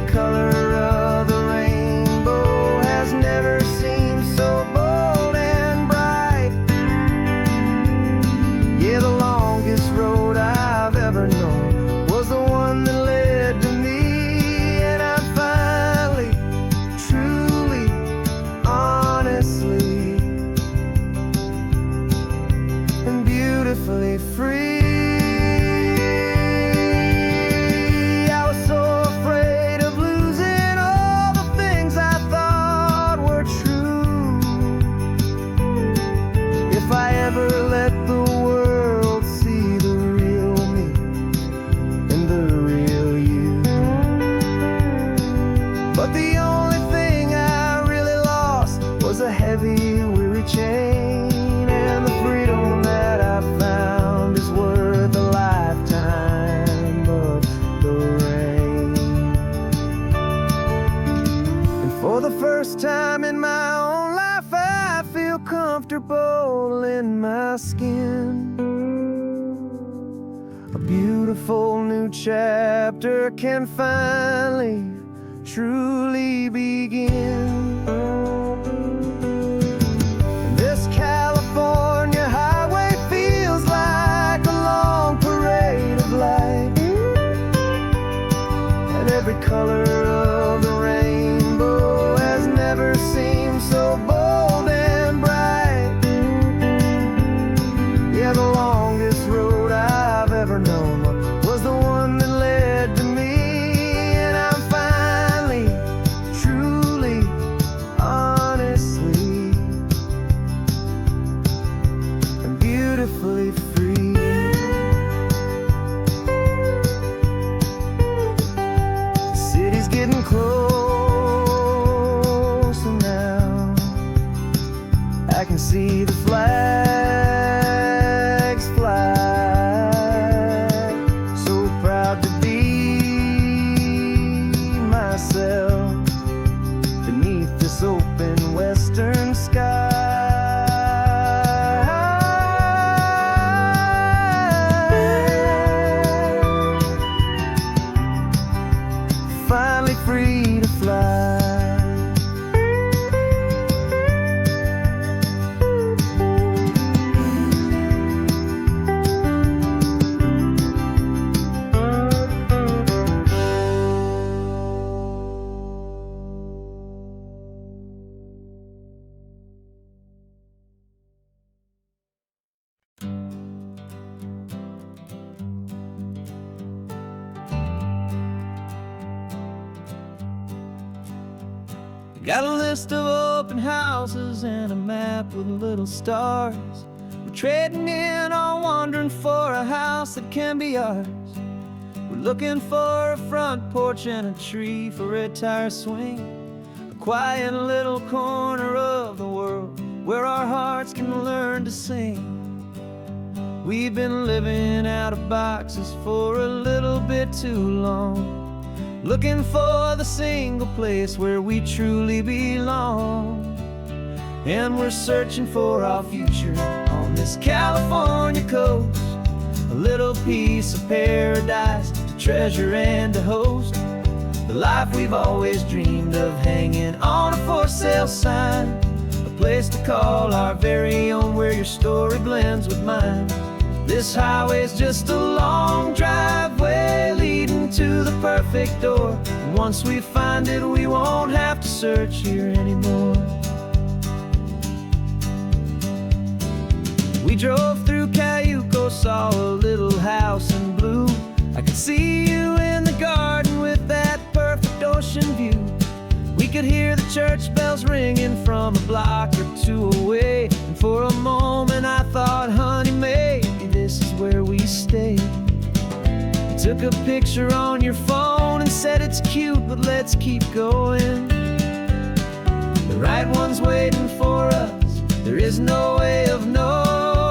Every color of the rainbow has never seemed so bold and bright. Yeah, the longest road I've ever known was the one that led to me, and I'm finally, truly, honestly, and beautifully free. Weary chain, and the freedom that I found is worth a lifetime of the rain. And for the first time in my own life, I feel comfortable in my skin. A beautiful new chapter can finally, truly begin. California highway feels like a long parade of light, and every color of the rainbow has never seemed so bold and bright. Yeah, the longest road I've ever known was the one that led to me, and I'm finally, truly, honestly, beautifully free. The city's getting closer now. I can see the flags fly. So proud to be myself beneath this open western sky. Finally free to fly. Got a list of open houses and a map with little stars. We're trading in or wandering for a house that can be ours. We're looking for a front porch and a tree for a tire swing, a quiet little corner of the world where our hearts can learn to sing. We've been living out of boxes for a little bit too long, looking for the single place where we truly belong. And we're searching for our future on this California coast, a little piece of paradise to treasure and to host, the life we've always dreamed of, hanging on a for sale sign, a place to call our very own where your story blends with mine. This highway's just a long driveway leading to the perfect door, and once we find it, we won't have to search here anymore. We drove through Cayuco, saw a little house in blue. I could see you in the garden with that perfect ocean view. We could hear the church bells ringing from a block or two away, and for a moment I thought, honey, maybe this is where we stay. You took a picture on your phone and said it's cute, but let's keep going. The right one's waiting for us, there is no way of knowing,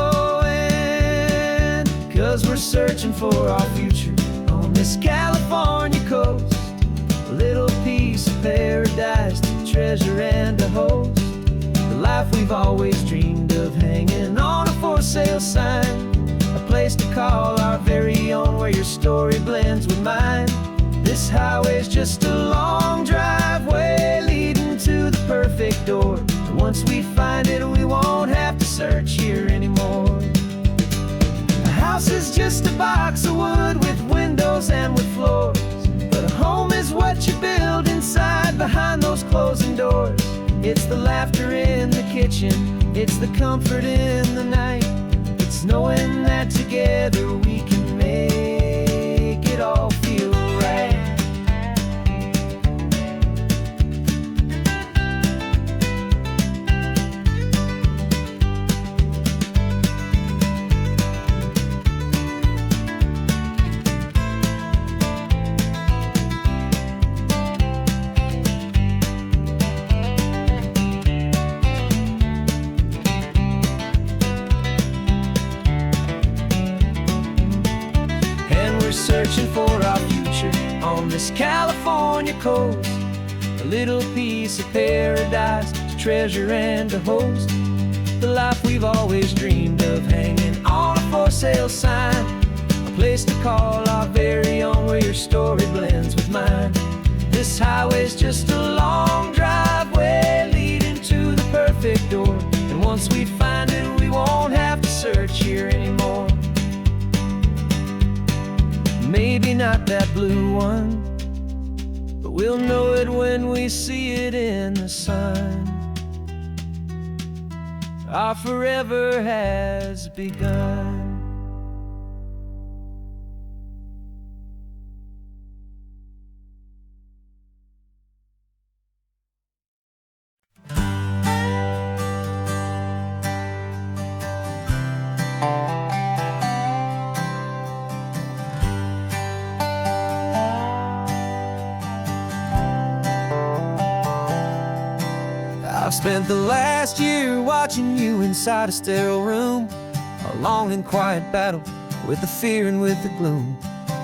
'cause we're searching for our future on this California coast, a little piece of paradise to treasure and to host, the life we've always dreamed of, hanging on a for sale sign, a place to call our very own where your story blends with mine. This highway's just a long driveway leading to the perfect door. And once we find it, we won't have to search here anymore. A house is just a box of wood with windows and with floors, but a home is what you build inside behind those closing doors. It's the laughter in the kitchen, it's the comfort in the night. It's knowing that together we can make it all feel right. Searching for our future on this California coast, a little piece of paradise to treasure and to host. The life we've always dreamed of, hanging on a for sale sign, a place to call our very own, where your story blends with mine. This highway's just a long driveway leading to the perfect door, and once we find it, we won't have to search here anymore. Maybe not that blue one, but we'll know it when we see it in the sun. Our forever has begun. I've spent the last year watching you inside a sterile room, a long and quiet battle with the fear and with the gloom.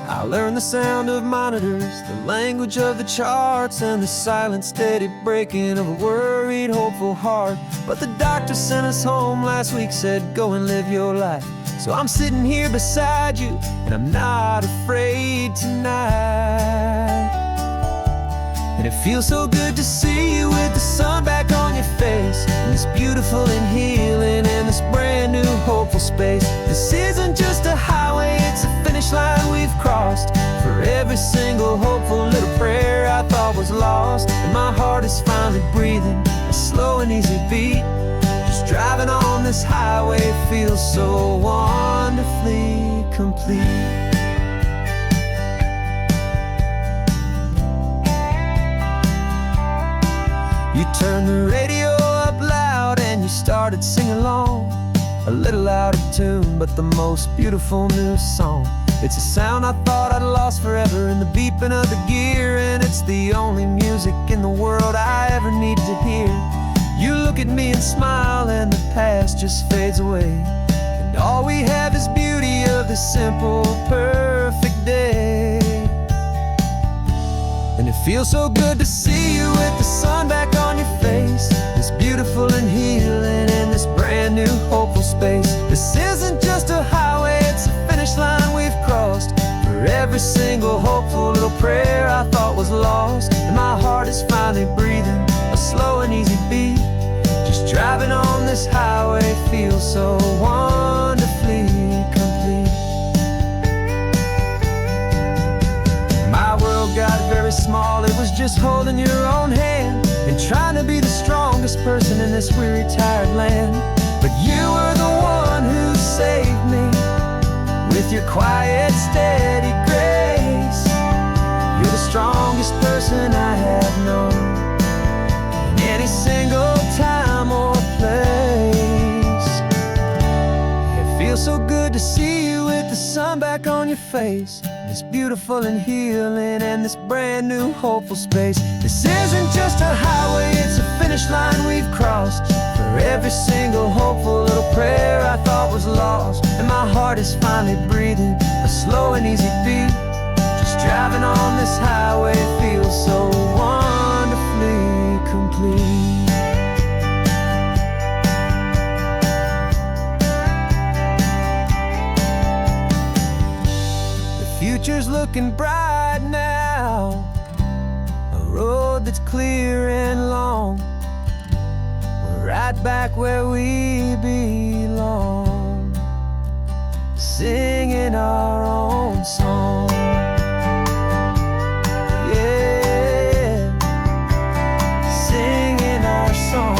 I learned the sound of monitors, the language of the charts, and the silent, steady breaking of a worried, hopeful heart. But the doctor sent us home last week, said go and live your life. So I'm sitting here beside you, and I'm not afraid tonight. And it feels so good to see you with the sun back on your face, and this beautiful and healing in this brand new hopeful space. This isn't just a highway, it's a finish line we've crossed. For every single hopeful little prayer I thought was lost, and my heart is finally breathing a slow and easy beat. Just driving on this highway feels so wonderfully complete. You turned the radio up loud and you started singing along, a little out of tune, but the most beautiful new song. It's a sound I thought I'd lost forever in the beeping of the gear, and it's the only music in the world I ever need to hear. You look at me and smile, and the past just fades away, and all we have is beauty of this simple, perfect day. And it feels so good to see you with the sun back on your face, this beautiful and healing in this brand new hopeful space. This isn't just a highway, it's a finish line we've crossed. For every single hopeful little prayer I thought was lost, and my heart is finally breathing a slow and easy beat. Just driving on this highway feels so wonderfully complete. My world got very small, it was just holding your own hand and trying to be the strongest person in this weary, tired land. But you were the one who saved me with your quiet, steady grace. You're the strongest person I have known in any single time or place. It feels so good to see you with the sun back on your face, this beautiful and healing and this brand new hopeful space. This isn't just a highway, it's a finish line we've crossed. For every single hopeful little prayer I thought was lost, and my heart is finally breathing a slow and easy beat. Just driving on this highway feels so wonderfully complete. Future's looking bright now, that's clear and long. We're right back where we belong, singing our own song. Yeah, singing our song.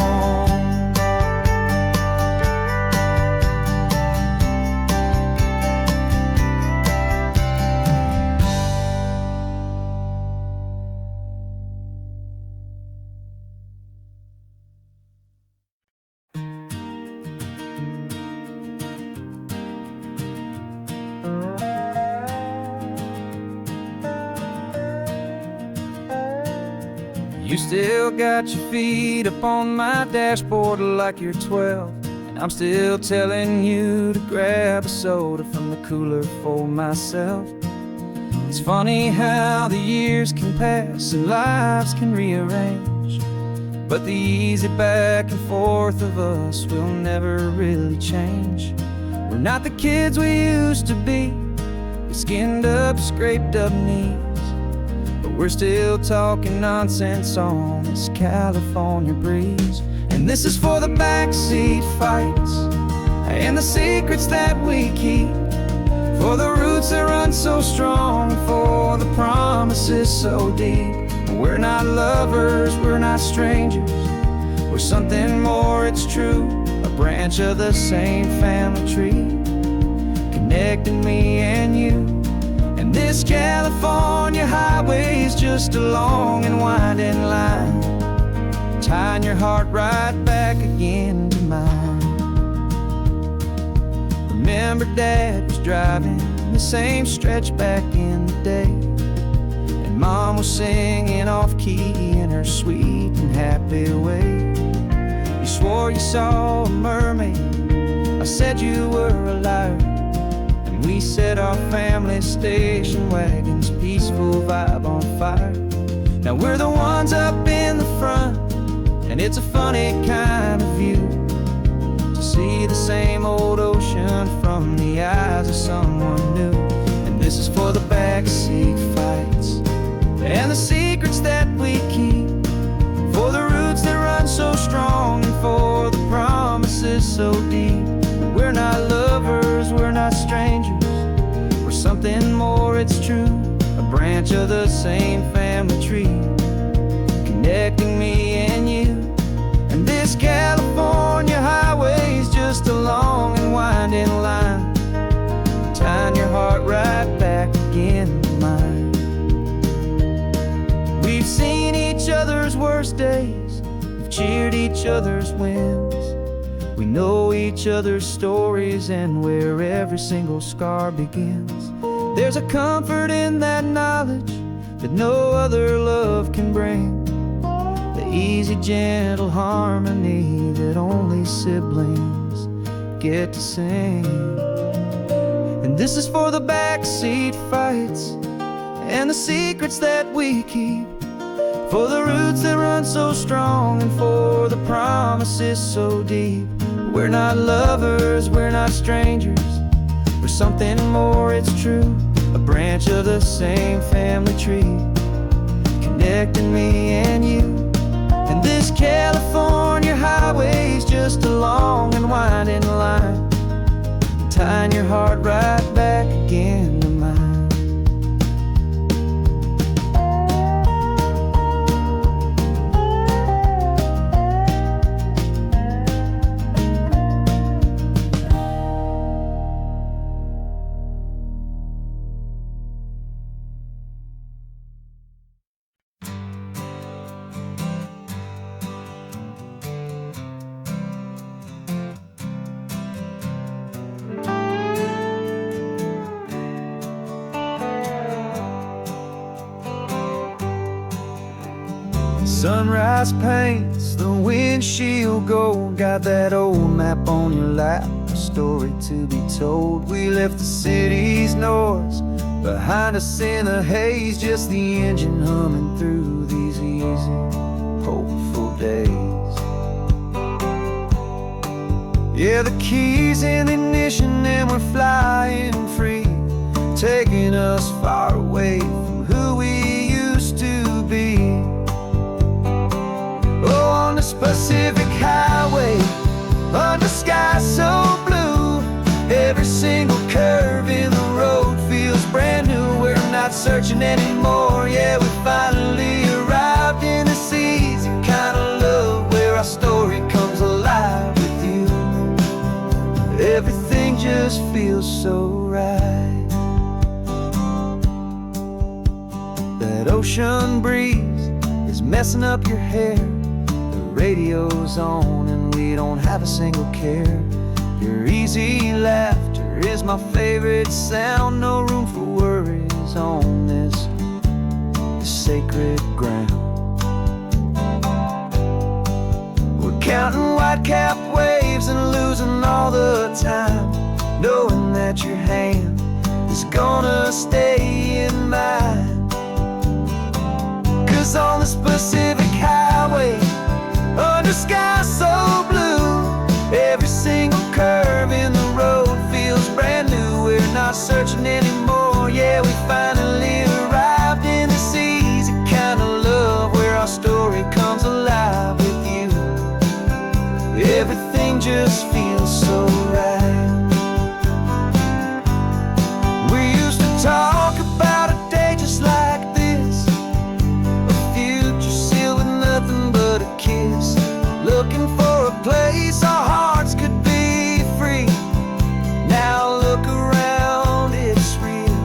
You still got your feet up on my dashboard like you're 12, and I'm still telling you to grab a soda from the cooler for myself. It's funny how the years can pass and lives can rearrange, but the easy back and forth of us will never really change. We're not the kids we used to be, with skinned up, scraped up knees, but we're still talking nonsense on this California breeze. And this is for the backseat fights and the secrets that we keep, for the roots that run so strong, for the promises so deep. We're not lovers, we're not strangers, we're something more, it's true. A branch of the same family tree, connecting me and you. And this California highway is just a long and winding line, tying your heart right back again to mine. Remember Dad was driving the same stretch back in the day, and Mom was singing off-key in her sweet and happy way. You swore you saw a mermaid, I said you were a liar, and we set our family station wagon's peaceful vibe on fire. Now we're the ones up in the front, and it's a funny kind of view to see the same old ocean from the eyes of someone new. And this is for the backseat fights and the secrets that we keep, for the roots that run so strong, and for the promises so deep. We're not lovers, we're not strangers, we're something more, it's true. A branch of the same family tree, connecting me and you. And this California highway is just a long and winding line, tying your heart right back again to mine. We've seen each other's worst days, we've cheered each other's wins, we know each other's stories and where every single scar begins. There's a comfort in that knowledge that no other love can bring, the easy, gentle harmony that only siblings get to sing. And this is for the backseat fights and the secrets that we keep, for the roots that run so strong, and for the promises so deep. We're not lovers, we're not strangers, we're something more, it's true. A branch of the same family tree, connecting me and you. And this California highway is just a long and winding line, tying your heart right back again to mine. Sunrise paints the windshield gold, got that old map on your lap, a story to be told. We left the city's noise behind us in the haze, just the engine humming through these easy, hopeful days. Yeah, the keys in the ignition and we're flying free, taking us far away from who we used to be. Pacific Highway, under sky so blue. Every single curve in the road feels brand new. We're not searching anymore, yeah, we finally arrived in this easy kind of love, where our story comes alive with you. Everything just feels so right. That ocean breeze is messing up your hair. The radio's on and we don't have a single care. Your easy laughter is my favorite sound. No room for worries on this sacred ground. We're counting white-capped waves and losing all the time, knowing that your hand is gonna stay in mine. 'Cause on this Pacific Highway, under sky so blue, every single curve in the road feels brand new. We're not searching anymore, yeah, we finally arrived in this easy kind of love, where our story comes alive with you. Everything just feels so right. We used to talk about a day just like this, a future sealed with nothing but a kiss. Looking for a place our hearts could be free. Now look around, it's real.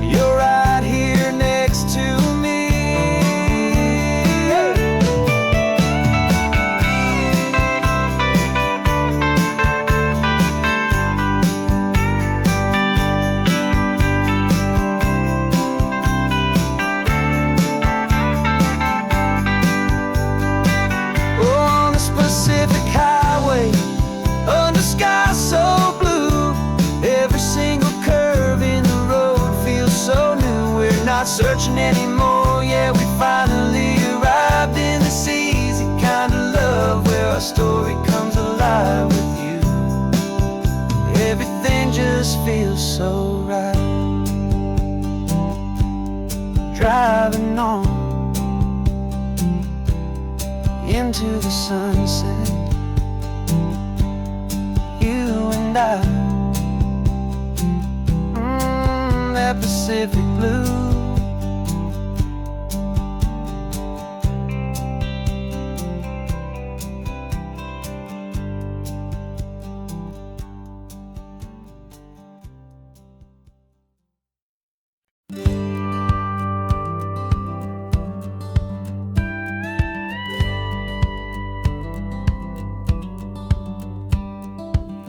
You're right here next to me. On this Pacific Highway, under sky so blue, every single curve in the road feels so new. We're not searching anymore, yeah, we finally arrived in this easy kind of love, where our story comes alive with you. Everything just feels so right. Driving on into the sunset, you and I, that Pacific blue.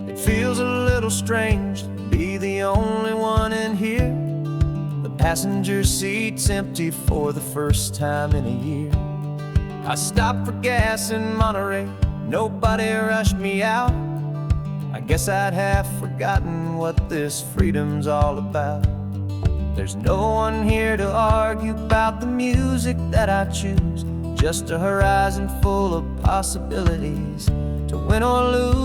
It feels a little strange to be the only one in here. The passenger seat's empty for the first time in a year. I stopped for gas in Monterey, nobody rushed me out. I guess I'd have forgotten what this freedom's all about. There's no one here to argue about the music that I choose, just a horizon full of possibilities to win or lose.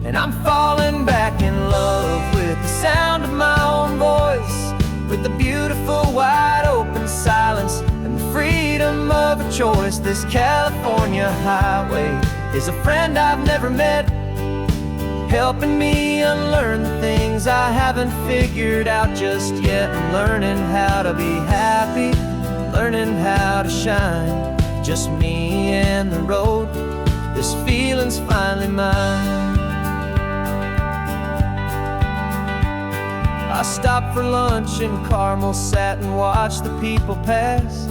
And I'm falling back in love with the sound of my own voice, with the beautiful wide open silence and the freedom of a choice. This California highway is a friend I've never met, helping me unlearn the things I haven't figured out just yet. I'm learning how to be happy, learning how to shine, just me and the road. This feeling's finally mine. I stopped for lunch in Carmel, sat and watched the people pass.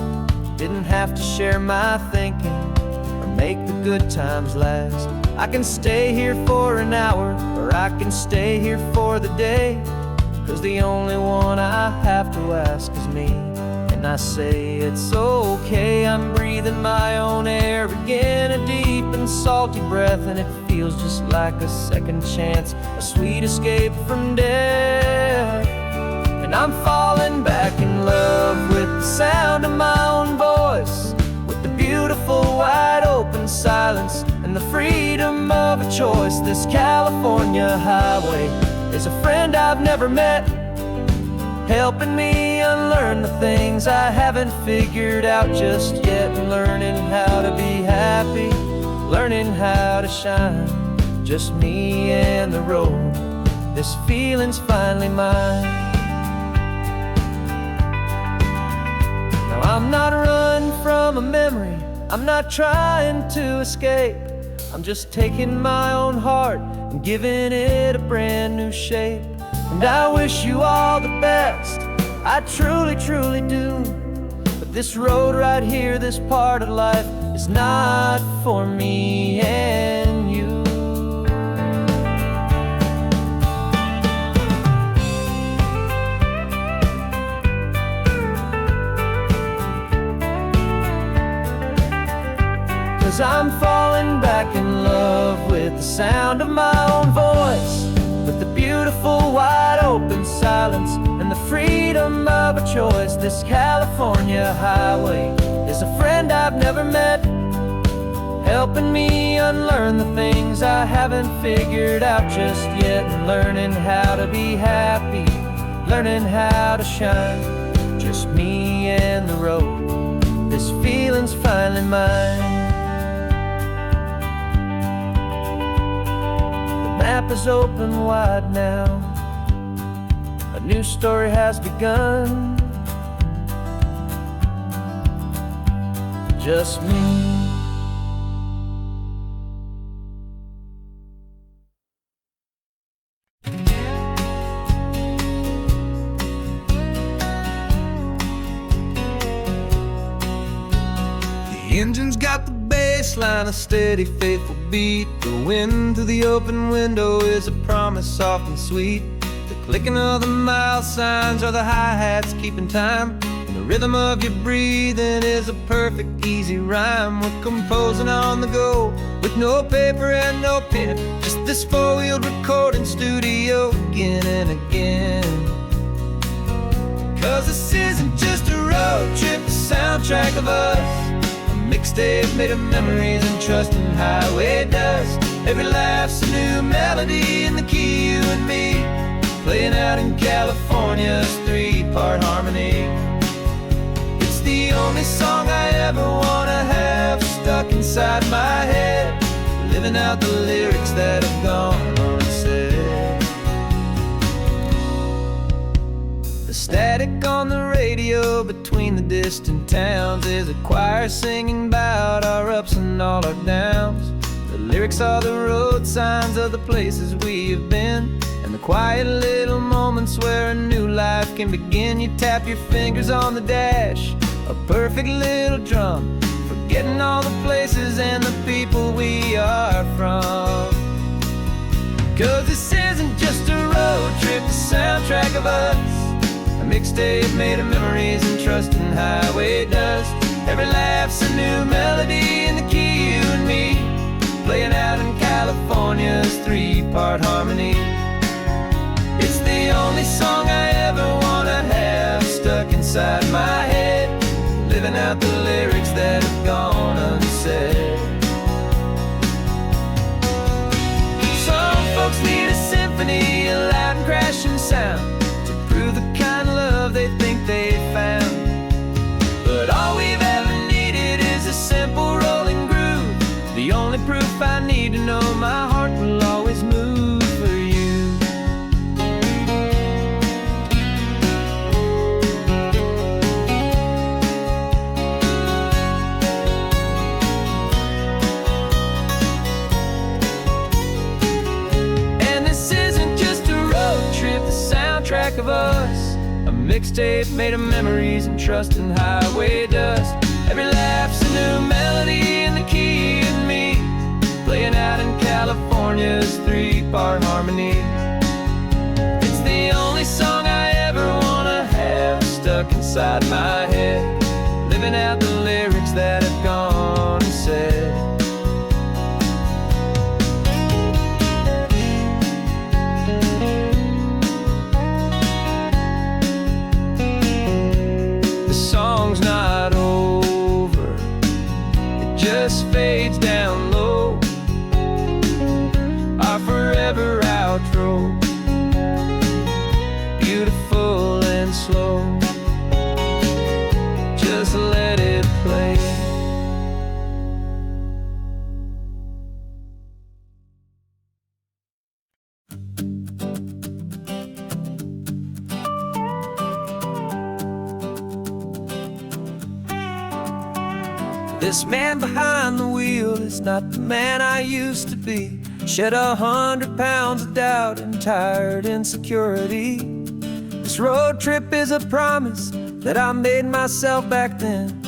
Didn't have to share my thinking or make the good times last. I can stay here for an hour, or I can stay here for the day, 'cause the only one I have to ask is me. And I say it's okay, I'm breathing my own air again, a deep and salty breath, and it feels just like a second chance, a sweet escape from death. And I'm falling back in love with the sound of my own voice, with the beautiful wide open silence and the freedom of a choice. This California highway is a friend I've never met, helping me unlearn the things I haven't figured out just yet, and learning how to be happy, learning how to shine. Just me and the road, this feeling's finally mine. Now I'm not running from a memory, I'm not trying to escape. I'm just taking my own heart and giving it a brand new shape. And I wish you all the best, I truly, truly do. But this road right here, this part of life, is not for me and you. Cause I'm falling back in love with the sound of my own voice, with the beautiful wide open silence and the freedom of a choice. This California highway is a friend I've never met, helping me unlearn the things I haven't figured out just yet, and learning how to be happy, learning how to shine. Just me and the road, this feeling's finally mine. The map is open wide now, a new story has begun. Just me. The engine's got the bass line, a steady, faithful beat. The wind through the open window is a promise soft and sweet. The clicking of the mile signs are the hi-hats keeping time, and the rhythm of your breathing is a perfect, easy rhyme. We're composing on the go, with no paper and no pen, just this four-wheeled recording studio again and again. Cause this isn't just a road trip, the soundtrack of us, mixtape made of memories and trust and highway dust. Every laugh's a new melody in the key, you and me, playing out in California's three-part harmony. It's the only song I ever wanna have stuck inside my head, living out the lyrics that have gone unsaid. The static on the radio between the distant towns is a choir singing about our ups and all our downs. The lyrics are the road signs of the places we have been, and the quiet little moments where a new life can begin. You tap your fingers on the dash, a perfect little drum, forgetting all the places and the people we are from. Cause this isn't just a road trip, the soundtrack of us, a mixtape made of memories and trust and highway dust. Every laugh's a new melody in the key, you and me, playing out in California's three-part harmony. It's the only song I ever wanna have stuck inside my head, living out the lyrics that have gone unsaid. Some folks need a symphony, a loud and crashing sound, the kind of love they think they found. But all we've ever needed is a simple rolling groove, the only proof I need to know my heart will always move for you. And this isn't just a road trip, the soundtrack of us, a mixtape made of memories and trust and highway dust. Every laugh's a new melody in the key, and me, playing out in California's three-part harmony. It's the only song I ever wanna have stuck inside my head, living out the lyrics that have gone unsaid. Not over, it just fades down low, our forever outro, beautiful and slow. This man behind the wheel is not the man I used to be. Shed 100 pounds of doubt and tired insecurity. This road trip is a promise that I made myself back then,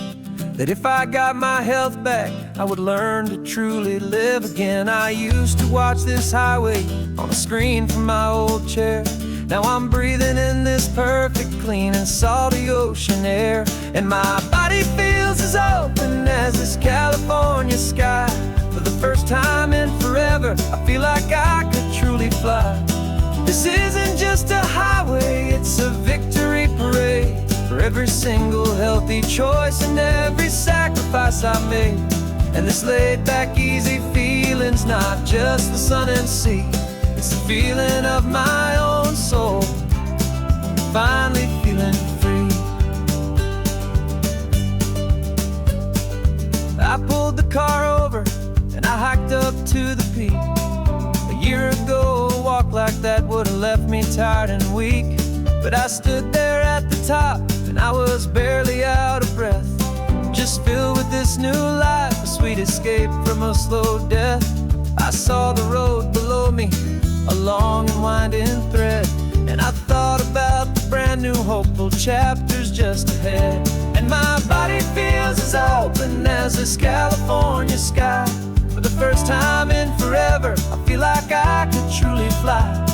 that if I got my health back, I would learn to truly live again. I used to watch this highway on a screen from my old chair. Now I'm breathing in this perfect, clean and salty ocean air. And my body feels as open as this California sky. For the first time in forever, I feel like I could truly fly. This isn't just a highway, it's a victory parade. For every single healthy choice and every sacrifice I made. And this laid back, easy feeling's not just the sun and sea. It's the feeling of my own soul, finally feeling free. I pulled the car over and I hiked up to the peak. A year ago, a walk like that would have left me tired and weak. But I stood there at the top and I was barely out of breath, just filled with this new life, a sweet escape from a slow death. I saw the road below me, a long and winding thread, and I thought about the brand new hopeful chapters just ahead. And my body feels as open as this California sky. For the first time in forever, I feel like I could truly fly.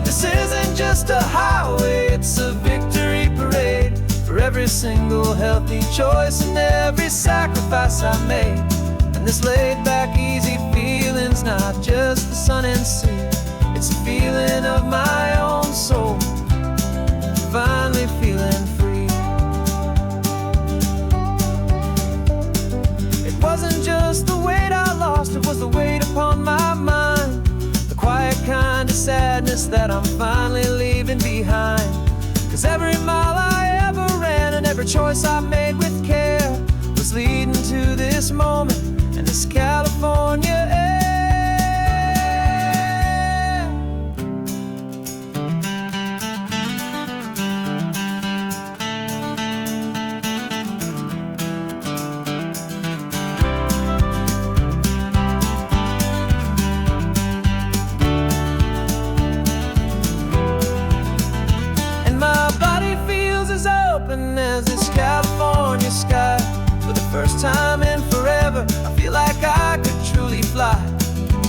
This isn't just a highway, it's a victory parade. For every single healthy choice and every sacrifice I made. And this laid back, easy feeling's not just the sun and sea. It's a feeling of my own soul, finally feeling free. It wasn't just the weight I lost, it was the weight upon my mind. The quiet kind of sadness that I'm finally leaving behind. 'Cause every mile I ever ran and every choice I made with care was leading to this moment and this California air. As this California sky. For the first time in forever, I feel like I could truly fly.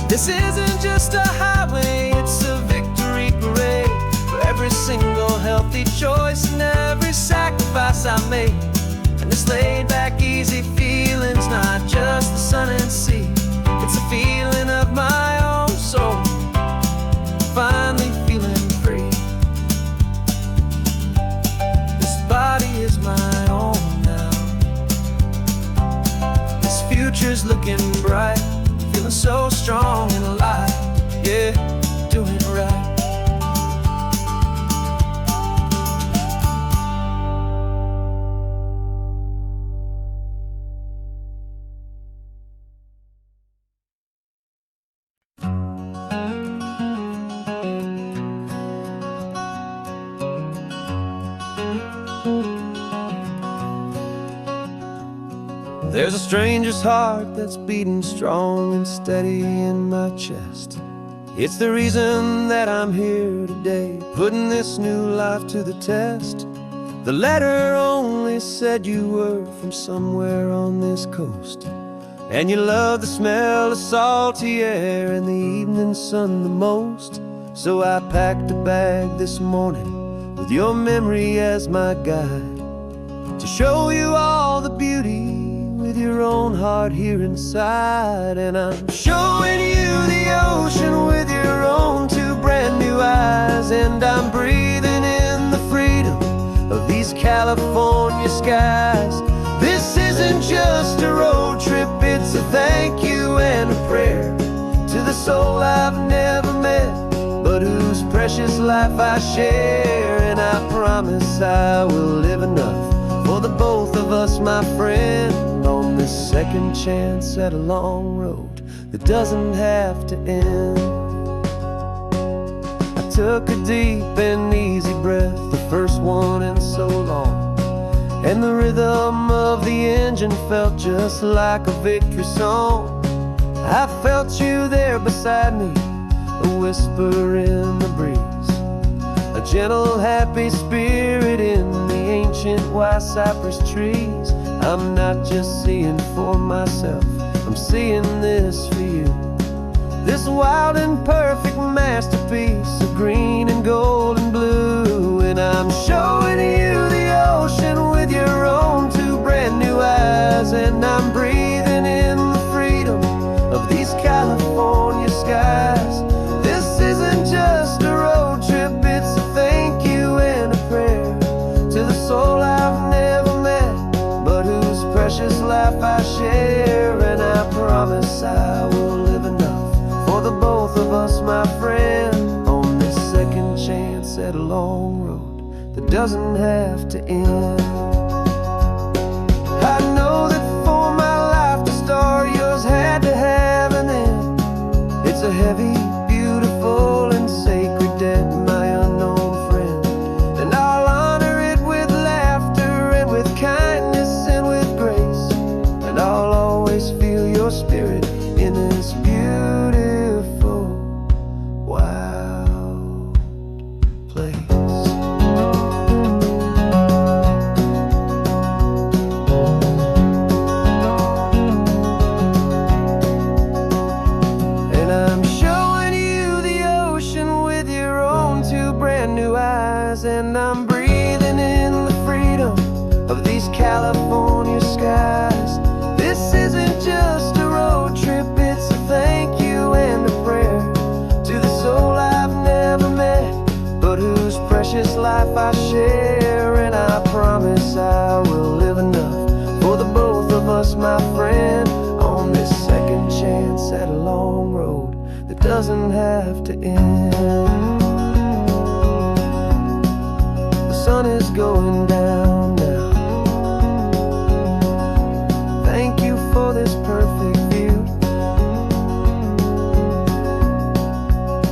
This isn't just a highway, it's a victory parade. For every single healthy choice and every sacrifice I made. And this laid back, easy feeling's not just the sun and sea. It's a feeling of my own soul, finally feeling free. Body is my own now. This future's looking bright, feeling so strong and alive. Yeah, doing right. There's a stranger's heart that's beating strong and steady in my chest. It's the reason that I'm here today, putting this new life to the test. The letter only said you were from somewhere on this coast, and you love the smell of salty air and the evening sun the most. So I packed a bag this morning with your memory as my guide, to show you all the beauty with your own heart here inside. And I'm showing you the ocean with your own two brand new eyes. And I'm breathing in the freedom of these California skies. This isn't just a road trip, it's a thank you and a prayer to the soul I've never met, but whose precious life I share. And I promise I will live enough for the both of us, my friend, on this second chance at a long road that doesn't have to end. I took a deep and easy breath, the first one in so long, and the rhythm of the engine engine felt just like a victory song. I felt you there beside me, a whisper in the breeze, a gentle, happy spirit in the ancient white cypress trees. I'm not just seeing for myself, I'm seeing this for you. This wild and perfect masterpiece of green and gold and blue. And I'm showing you the ocean with your own two brand new eyes. And I'm breathing in the freedom of these California skies. This isn't just a road trip, it's a thank you and a prayer to the soul I've never met, but whose precious life I share. And I promise I will live enough for the both of us, my friend, on this second chance at a long road that doesn't have to end. I know that for my life to start, yours had to have an end. It's a heavy, beautiful, and sacred debt, my unknown friend. And I'll honor it with laughter and with kindness and with grace. And I'll always feel your spirit in this beautiful, wild place. And I'm showing you the ocean with your own two brand new eyes. And I'm breathing in the freedom of these California skies. This isn't just a road trip, it's a thank you and a prayer to the soul I've never met, but whose precious life I share. And I promise I will live enough for the both of us, my friend, on this second chance at a long road that doesn't have to end. The sun is going down now. Thank you for this perfect view,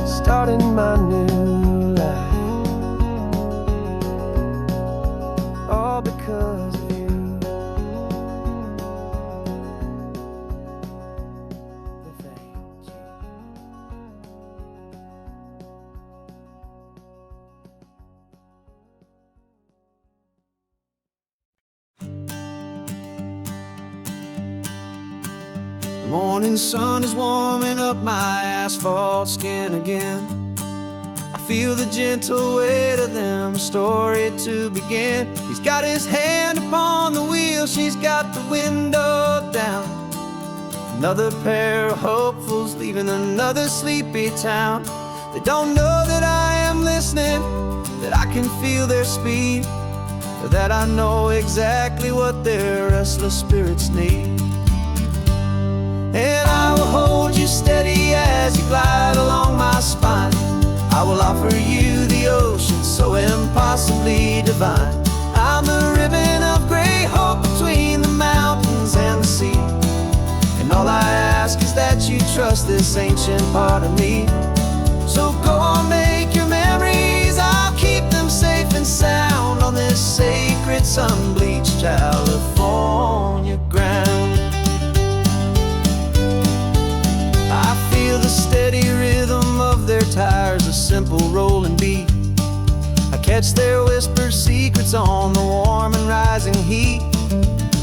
starting my new life, all because of you. Thank you. The morning sun is warming up my asphalt skin again. I feel the gentle weight of them, a story to begin. He's got his hand upon the wheel, she's got the window down. Another pair of hopefuls leaving another sleepy town. They don't know that I am listening, that I can feel their speed, or that I know exactly what their restless spirits need. And I will hold you steady as you glide along my spine. I will offer you the ocean so impossibly divine. I'm the ribbon of gray hope between the mountains and the sea. And all I ask is that you trust this ancient part of me. So go on, make your memories, I'll keep them safe and sound on this sacred sun-bleached California ground. I feel the steady rhythm of their tires, a simple rolling beat. I catch their whispered secrets on the warm and rising heat.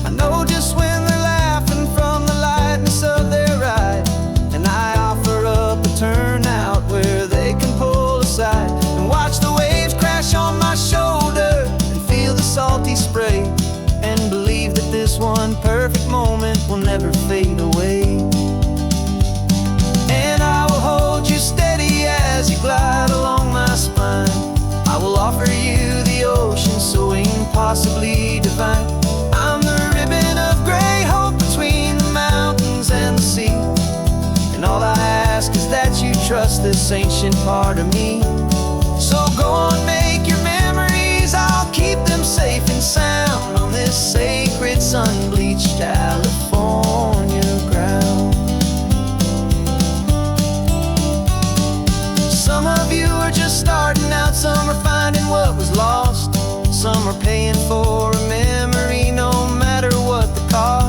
I know just when they're laughing from the lightness of their ride, and I offer up a turnout where they can pull aside and watch the waves crash on my shoulder and feel the salty spray, and believe that this one perfect moment will never fade away. And I will hold you steady as you glide along my spine. I will offer you the ocean so impossibly divine. I'm the ribbon of gray hope between the mountains and the sea. And all I ask is that you trust this ancient part of me. So go on, make your memories, I'll keep them safe and sound on this sacred sun-bleached California ground. Some of you are just starting out, some are finding what was lost, some are paying for a memory no matter what the cost.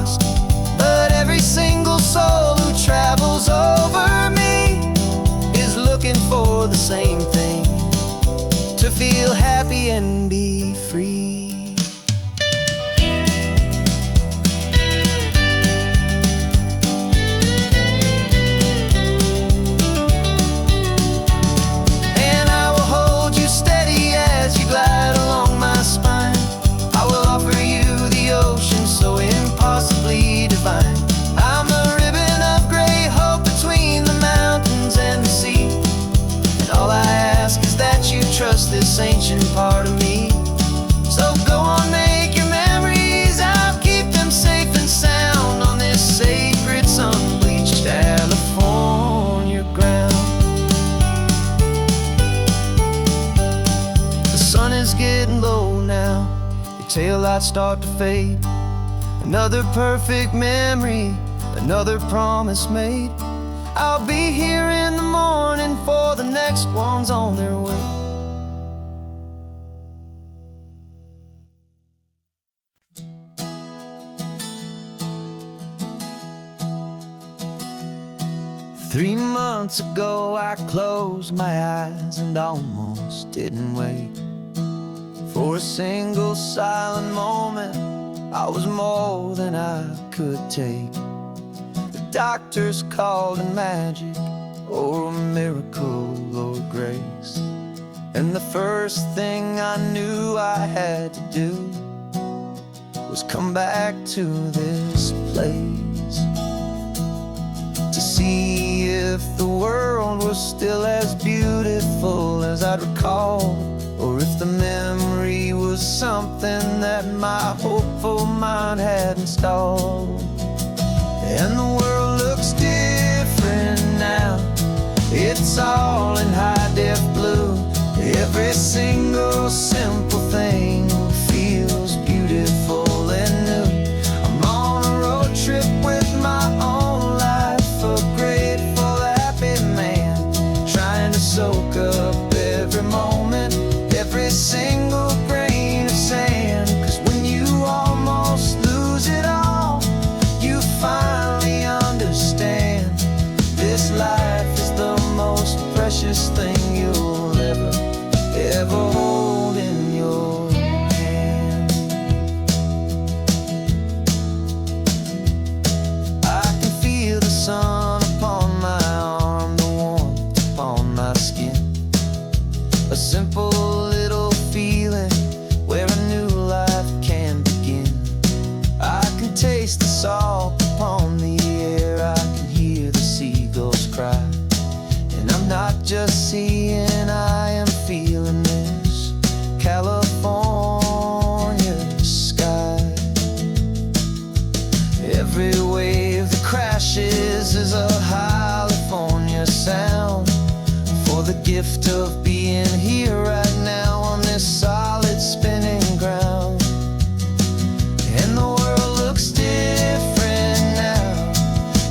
lights start to fade. Another perfect memory, another promise made. I'll be here in the morning for the next ones on their way. Three months ago I closed my eyes and almost didn't wait for a single silent moment. I was more than I could take. The doctors called it magic, or a miracle, or grace. And the first thing I knew I had to do was come back to this place, to see if the world was still as beautiful as I'd recall, or if the memory was something that my hopeful mind had installed. And the world looks different now. It's all in high-def blue. Every single simple thing feels beautiful and new. I'm on a road trip with my own life, a grateful, happy man, trying to soak up every moment, every single grain of sand. 'Cause when you almost lose it all, you finally understand this life is the most precious thing you'll ever hold in your hand. I can feel the sun upon my arm, the warmth upon my skin, a simple little feeling where a new life can begin. I can taste the salt upon the air, I can hear the seagulls cry, and I'm not just seeing, I am feeling this California sky. Every wave that crashes is a California sound, for the gift of being here right now on this solid spinning ground. And the world looks different now.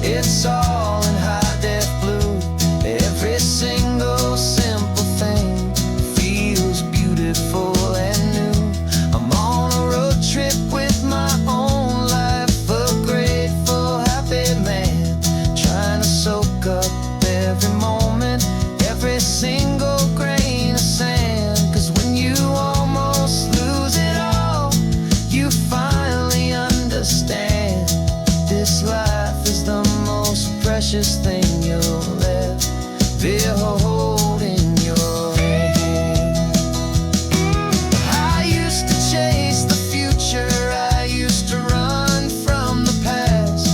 It's all in high-def blue. Every single simple thing feels beautiful and new. I'm on a road trip with my own life, a grateful, happy man, trying to soak up every moment, every single grain of sand. 'Cause when you almost lose it all, you finally understand this life is the most precious thing you'll ever hold in your hand. I used to chase the future, I used to run from the past.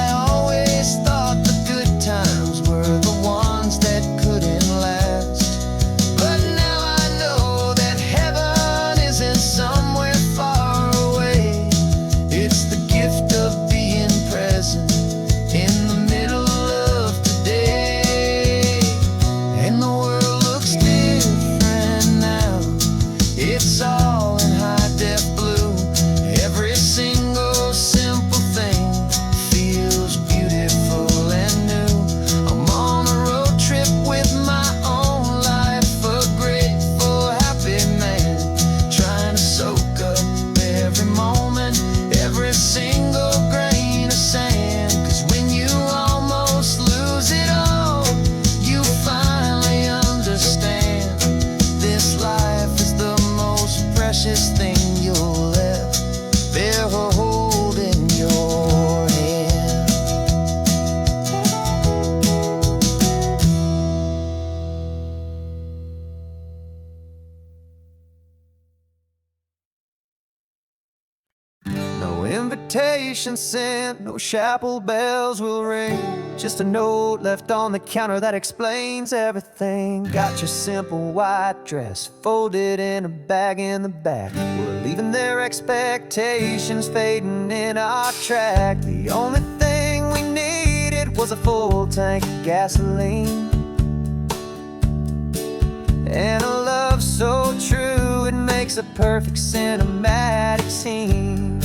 I always thought the good times were the ones that couldn't last. But now I know that heaven isn't somewhere far away. It's the gift of being present in the middle of today. And the world looks different now. It's all in high-def blue. Every single simple thing feels beautiful and new. I'm on a road trip with my own life, a grateful, happy man, trying to soak up every moment, every single grain of sand. 'Cause when you almost lose it all, you finally understand this life is the most precious thing you'll ever hold in your hand. No invitation sent, no chapel bells will ring, just a note left on the counter that explains everything. Got your simple white dress folded in a bag in the back. We're leaving their expectations fading in our track. The only thing we needed was a full tank of gasoline, and a love so true it makes makes a perfect cinematic scene.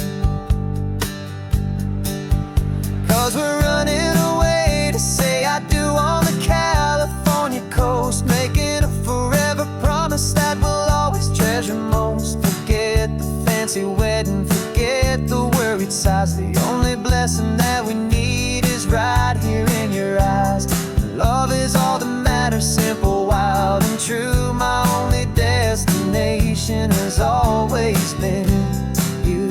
'Cause we're running away to say I do on the California coast, making a forever promise that we'll always treasure most. Forget the fancy wedding, forget the worried sighs. The only blessing that we need is right here in your eyes. Love is all that matters, simple, wild, and true. My only destination has always been you.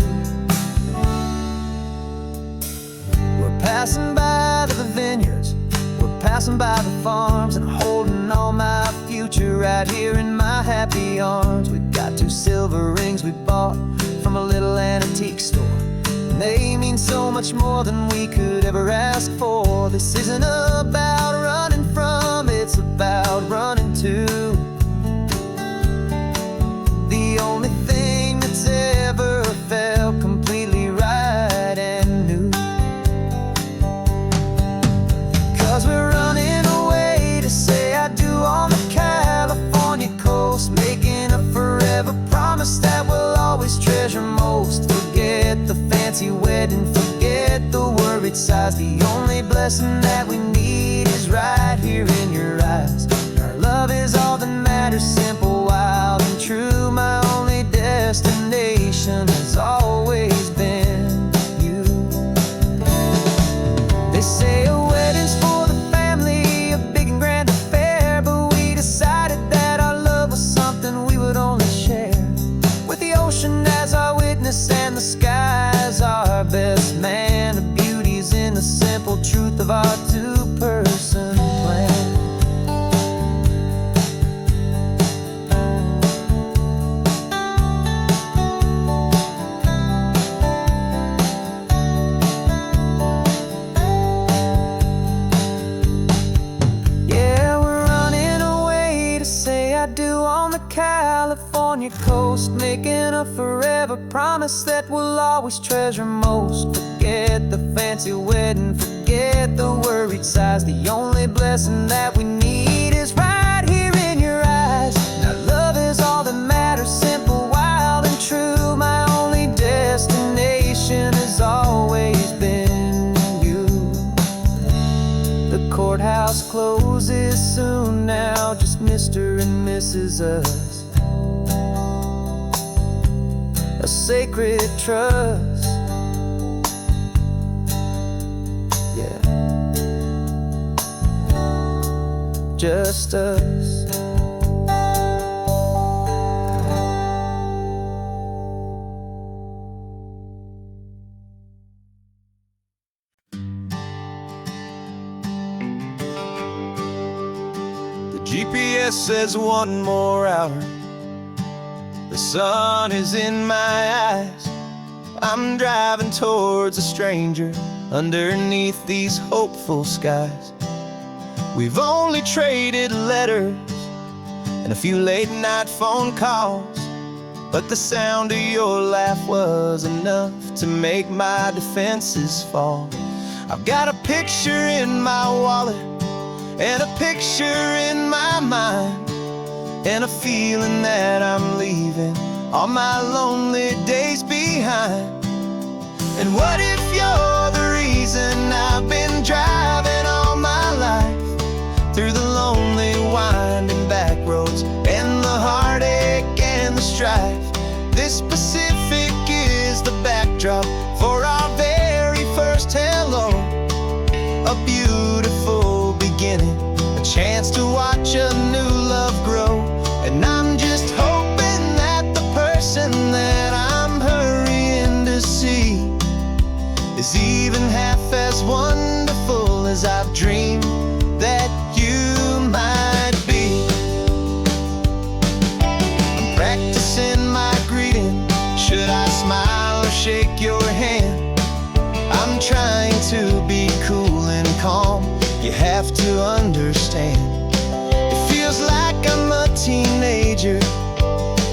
We're passing by the vineyards, we're passing by the farms, and holding all my future right here in my happy arms. We've got 2 silver rings we bought from a little antique store. They mean so much more than we could ever ask for. This isn't about running from, it's about running to the only thing that's ever felt completely right and new. 'Cause we're running away to say I do on the California coast, making a forever promise that we'll always treasure most. Forget the fancy wedding, forget the worried sighs. The only blessing that we need is right here in your eyes. Our love is all that matters, simple, wild, and true. My only destination has always been you. They say a wedding's for the family, a big and grand affair, but we decided that our love was something we would only share with the ocean as our witness and the sky as our best man. The beauty's in the simple truth of our 2-person plan. Yeah, we're running away to say I do on the California coast, making a forever promise that we'll always treasure most. Forget the fancy wedding, forget the worried sighs. The only blessing that we need is right here in your eyes. Now love is all that matters, simple, wild, and true. My only destination has always been you. The courthouse closes soon now, just Mr. and Mrs. Us. A sacred trust. Yeah, just us. The GPS says 1 more hour. The sun is in my eyes. I'm driving towards a stranger underneath these hopeful skies. We've only traded letters and a few late night phone calls, but the sound of your laugh was enough to make my defenses fall. I've got a picture in my wallet and a picture in my mind, and a feeling that I'm leaving all my lonely days behind. And what if you're the reason I've been driving all my life, through the lonely winding back roads and the heartache and the strife? This Pacific is the backdrop for our very first hello. A beautiful beginning, a chance to watch a new love grow. And I'm just hoping that the person that I'm hurrying to see is even half as wonderful as I've dreamed that you might be. I'm practicing my greeting. Should I smile or shake your hand? I'm trying to be cool and calm. You have to understand. It feels like I'm a teenager.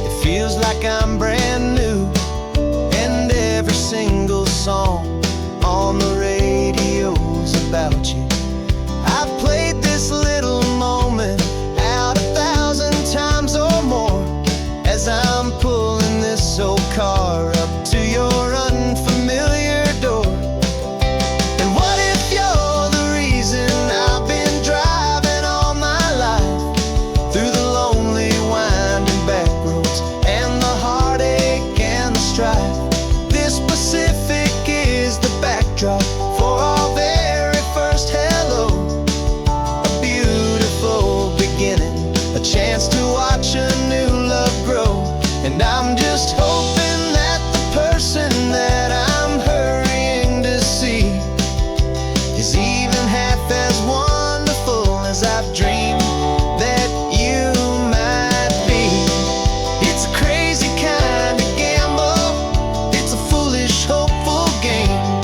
It feels like I'm brand new. And every single song on the radio's about you. I've played this little moment out 1,000 times or more as I'm pulling backdrop for our very first hello. A beautiful beginning, a chance to watch a new love grow. And I'm just hoping that the person that I'm hurrying to see is even half as wonderful as I've dreamed that you might be. It's a crazy kind of gamble, it's a foolish, hopeful game,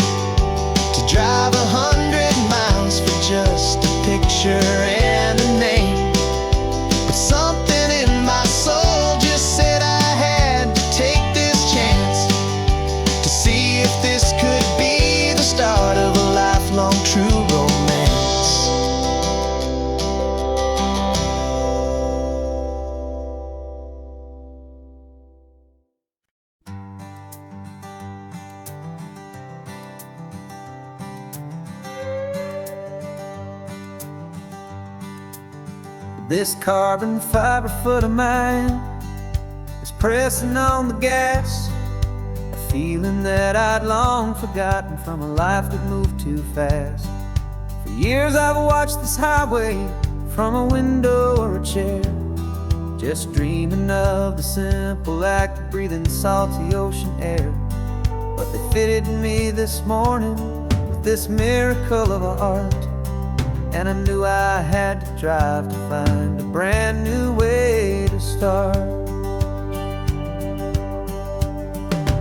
to drive 100 miles for just a picture and a name. But something in my soul just said I had to take this chance, to see if this could be the start of a lifelong true romance. This carbon fiber foot of mine is pressing on the gas, a feeling that I'd long forgotten from a life that moved too fast. For years I've watched this highway from a window or a chair, just dreaming of the simple act of breathing salty ocean air. But they fitted me this morning with this miracle of art, and I knew I had to drive to find a brand new way to start.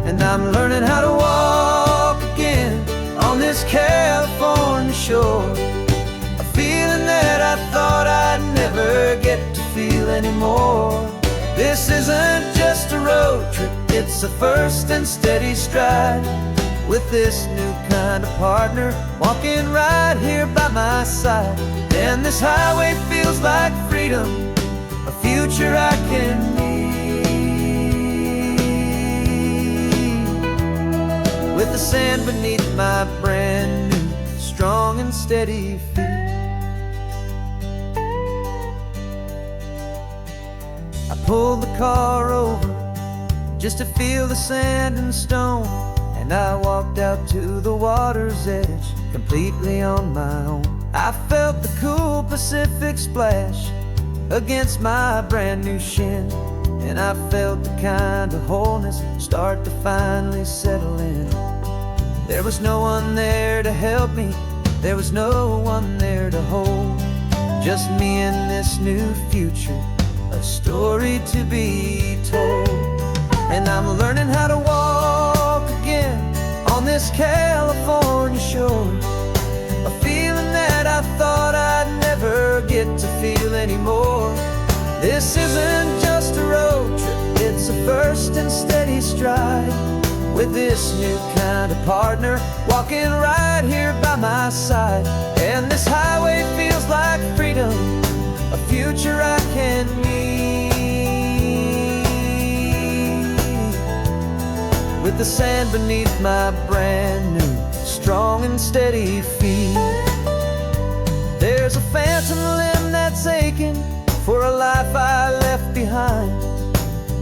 And I'm learning how to walk again on this California shore, a feeling that I thought I'd never get to feel anymore. This isn't just a road trip, it's a first and steady stride, with this new kind of partner walking right here by my side. And this highway feels like freedom, a future I can need, with the sand beneath my brand new strong and steady feet. I pulled the car over just to feel the sand and stone, and I walked out to the water's edge completely on my own. I felt the cool Pacific splash against my brand new shin, and I felt the kind of wholeness start to finally settle in. There was no one there to help me, there was no one there to hold, just me and this new future, a story to be told. And I'm learning how to walk again on this California shore, a feeling that I thought I'd never get to feel anymore. This isn't just a road trip, it's a first and steady stride, with this new kind of partner walking right here by my side. And this highway feels like freedom, a future I can need, with the sand beneath my brand new strong and steady feet. There's a phantom limb that's aching for a life I left behind,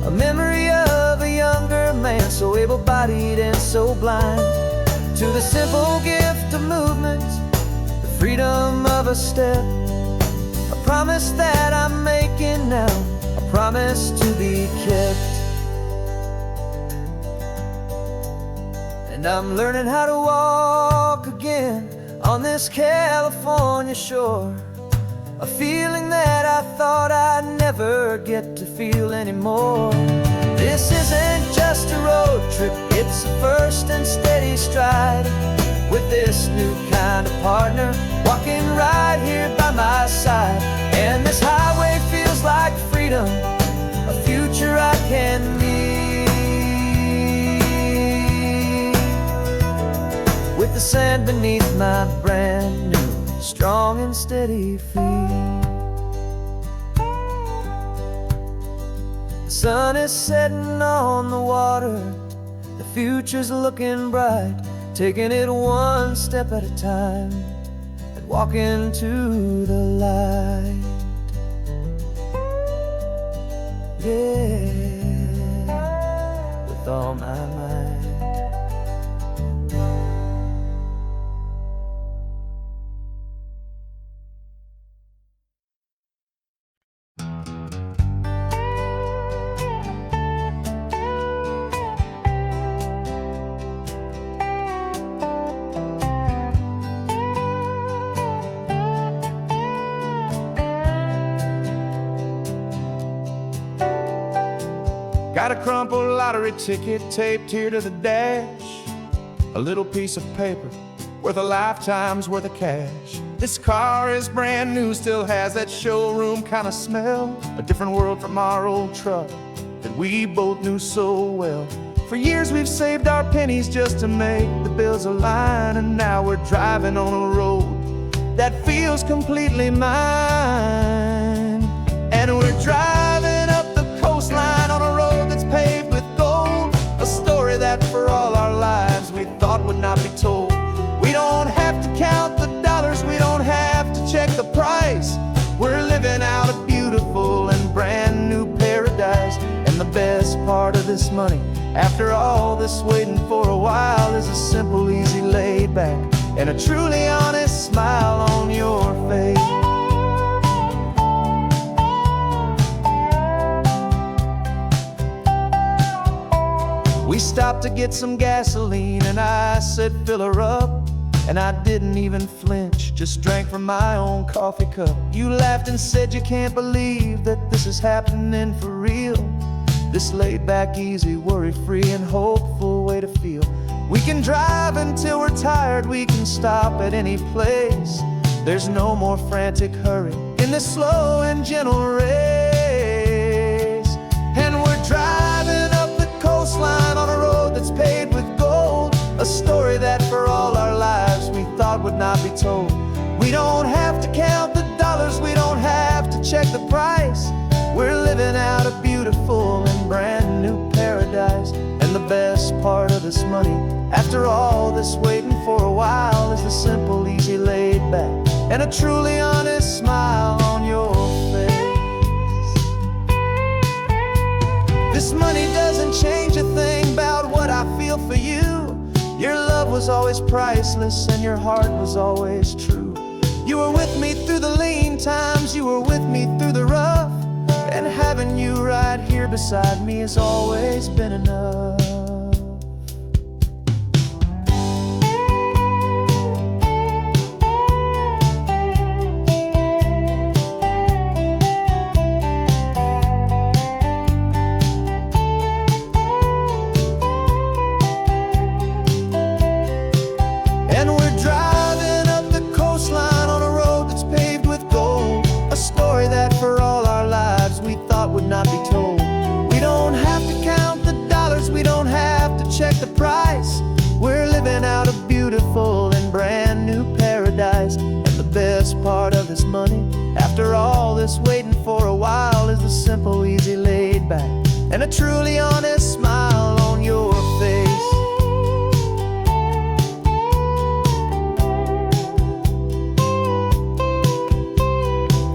a memory of a younger man so able-bodied and so blind, to the simple gift of movement, the freedom of a step, a promise that I'm making now, a promise to be kept. And I'm learning how to walk again on this California shore, a feeling that I thought I'd never get to feel anymore. This isn't just a road trip, it's a first and steady stride, with this new kind of partner walking right here by my side. And this highway feels like freedom, a future I can need, with the sand beneath my brand new strong and steady feet. The sun is setting on the water, the future's looking bright, taking it one step at a time and walking to the light. Yeah, with all my might. Got a crumpled lottery ticket taped here to the dash, a little piece of paper worth a lifetime's worth of cash. This car is brand new, still has that showroom kind of smell, a different world from our old truck that we both knew so well. For years we've saved our pennies just to make the bills align, and now we're driving on a road that feels completely mine. And we're driving up the coastline on a road that's paved with gold, a story that for all our lives we thought would not be told. We don't have to count the dollars, we don't have to check the price. We're living out a beautiful and brand new paradise. And the best part of this money, after all this waiting for a while, is a simple, easy, laid back, and a truly honest smile on your face. We stopped to get some gasoline, and I said, fill her up. And I didn't even flinch, just drank from my own coffee cup. You laughed and said you can't believe that this is happening for real. This laid back, easy, worry-free and hopeful way to feel. We can drive until we're tired, we can stop at any place. There's no more frantic hurry in this slow and gentle race. And we're driving up the coastline on a road that's paved with gold, a story that for all our lives we thought would not be told. We don't have to count the dollars, we don't have to check the price. We're living out a beautiful and brand new paradise. And the best part of this money, after all this waiting for a while, is the simple, easy, laid back, and a truly honest smile on your face. This money doesn't change a thing about what I feel for you. Your love was always priceless and your heart was always true. You were with me through the lean times, you were with me through the rough, and having you right here beside me has always been enough. Not be told. We don't have to count the dollars, we don't have to check the price. We're living out a beautiful and brand new paradise. And the best part of this money, after all this waiting for a while, is the simple, easy, laid back, and a truly honest smile on your face.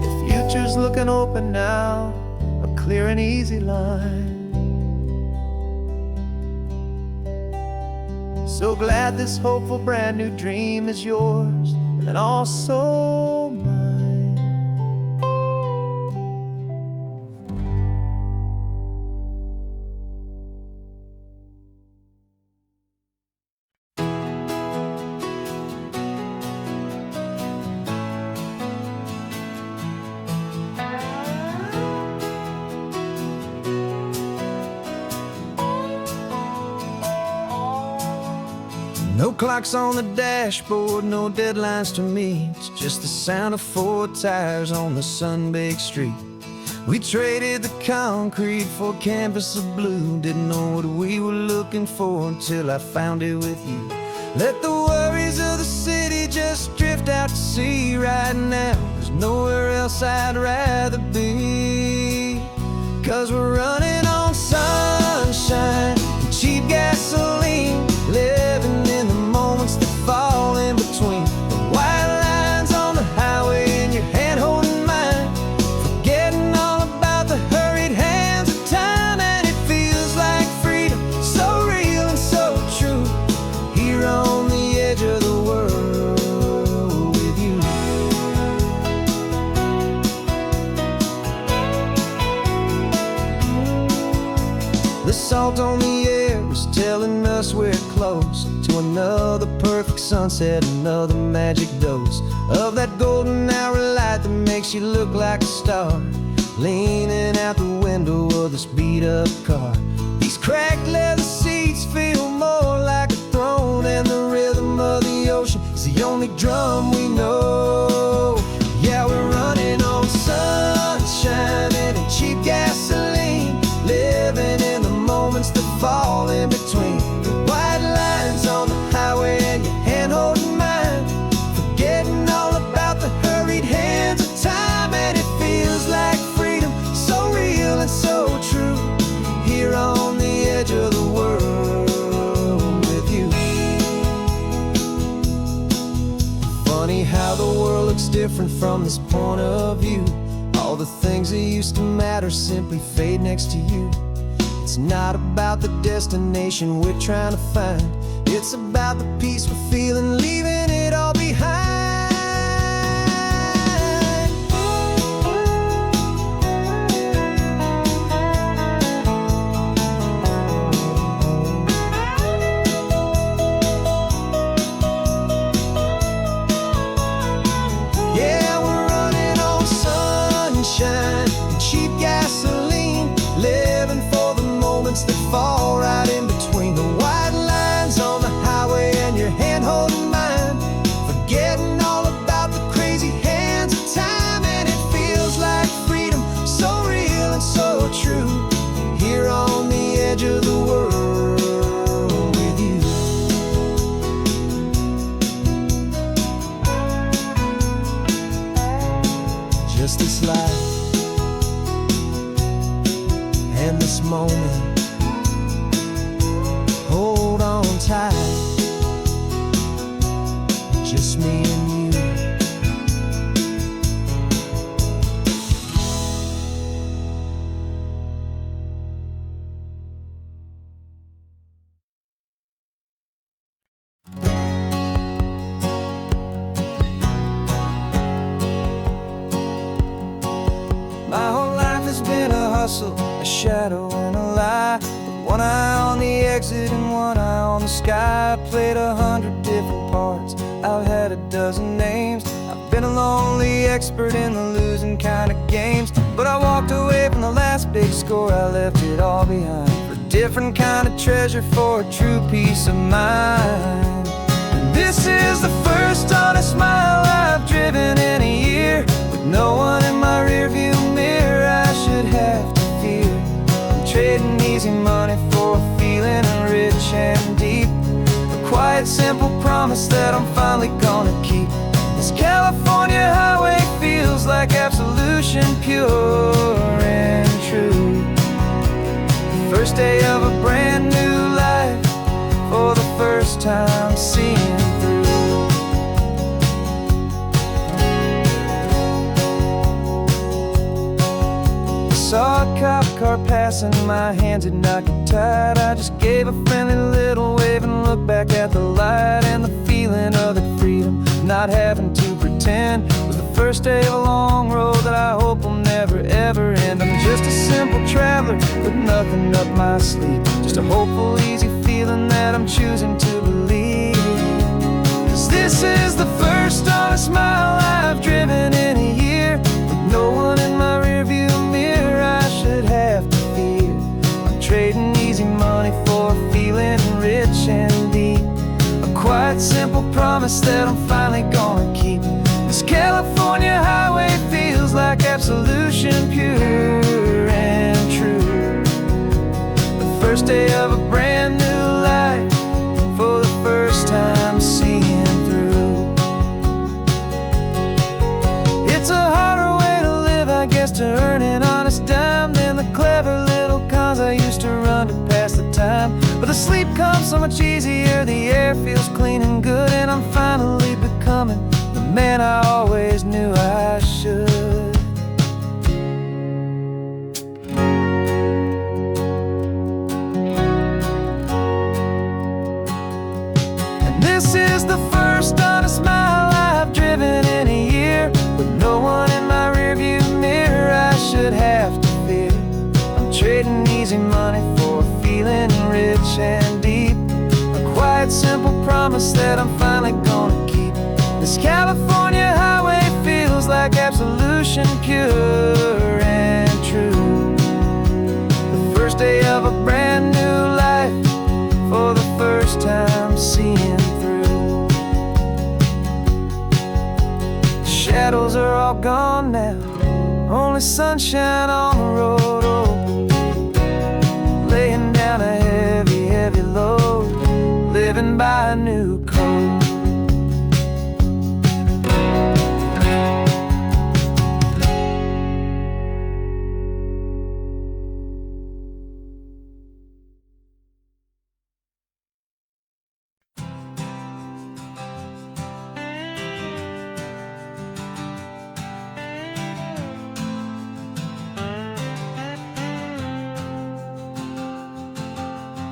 The future's looking open now, clear and easy line. So glad this hopeful brand new dream is yours, and also mine. No clocks on the dashboard, no deadlines to meet. It's just the sound of 4 tires on the sun-baked street. We traded the concrete for a canvas of blue. Didn't know what we were looking for until I found it with you. Let the worries of the city just drift out to sea right now. There's nowhere else I'd rather be, 'cause we're running on sunshine and cheap gasoline, living in the moments that fall in between. The white lines on the highway and your hand holding mine, forgetting all about the hurried hands of time. And it feels like freedom, so real and so true, here on the edge of the world with you. The salt on the air is telling us we're close to another perfect sunset, another magic dose of that golden hour light that makes you look like a star. leaning out the window of this beat-up car. These cracked leather seats feel more like a throne, and the rhythm of the ocean is the only drum we know. Yeah, we're running on sunshine and cheap gasoline, living in the moments that fall in between the white lines on the highway and your hand holding mine, forgetting all about the hurried hands of time. And it feels like freedom, so real and so true, here on the edge of the world with you. Funny how the world looks different from this point of view. All the things that used to matter simply fade next to you. It's not about the destination we're trying to find, it's about the peace we're feeling, leaving it all behind. Yeah, we're running on sunshine and cheap gasoline, living for the moments that fall right in between the white lines on the highway and your hand holding mine, forgetting all about the crazy hands of time. And it feels like freedom, so real and so true, here on the edge of the world with you. Just this life and this moment, hold on tight, just me and you. My whole life has been a hustle, a shadow and a lie, with one eye on the exit and one eye on the sky. I played 100 different parts, I've had a dozen names, I've been a lonely expert in the losing kind of games. But I walked away from the last big score, I left it all behind, for a different kind of treasure, for a true peace of mind. And this is the first honest mile I've driven in a year, with no one in my rearview mirror I should have to fear. I'm trading easy money for a feeling rich and deep, a quiet simple promise that I'm finally gonna keep. This California highway feels like absolution, pure and true. The first day of a brand new life, for the first time seeing through. Saw a cop car passing, my hands had not got tied. I just gave a friendly little wave and looked back at the light. And the feeling of that freedom, not having to pretend, was the first day of a long road that I hope will never ever end. I'm just a simple traveler with nothing up my sleeve, just a hopeful easy feeling that I'm choosing to believe. 'Cause this is the first honest mile I've driven in a year, with no one in my rearview mirror I should have to fear. I'm trading easy money for a feeling rich and deep, a quiet simple promise that I'm finally gonna keep. This California highway feels like absolution, pure and true. The first day of a brand new life, for the first time seeing through. It's a harder way to live, I guess, to earn an honest dime than the clever little cons I used to run to pass the time. But the sleep comes so much easier, the air feels clean and good, and I'm finally becoming the man I always knew I should. And this is the first honest mile I've driven in a year, with no one in my rearview mirror I should have to fear. I'm trading easy money for a feeling rich and deep, a quiet simple promise that I'm finally gonna keep. This California highway feels like absolution, pure and shadows are all gone now, only sunshine on the road. Oh, laying down a heavy, heavy load, living by a new code.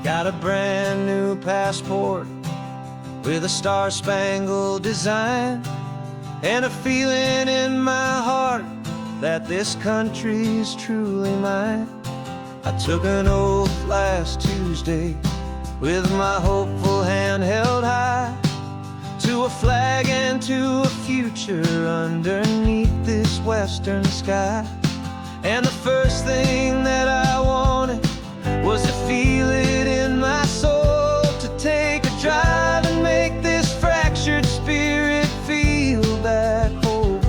Got a brand new passport with a star-spangled design, and a feeling in my heart that this country's truly mine. I took an oath last Tuesday with my hopeful hand held high, to a flag and to a future underneath this western sky. And the first thing that I wanted was to feel it in my soul, to take a drive and make this fractured spirit feel back home.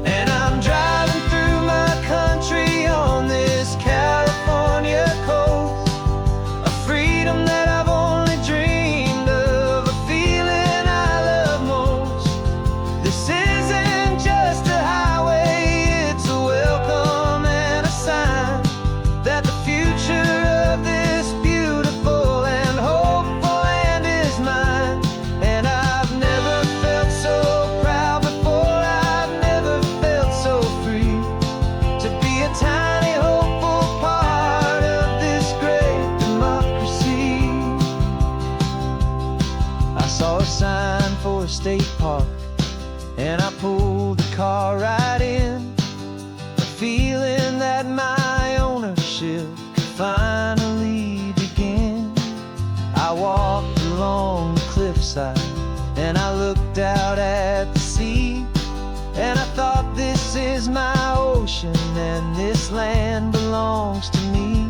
And I'm driving through my country on this California coast, a freedom that I've only dreamed of, a feeling I love most. This isn't just a highway, it's a welcome and a sign that the future of this beautiful and hopeful land is mine. And I've never felt so proud before, I've never felt so free, to be a tiny hopeful part of this great democracy. I saw a sign for a state park, and I pulled the car right in, a feeling that my ownership could finally begin. I walked along the cliffside and I looked out at the sea, and I thought, this is my ocean and this land belongs to me.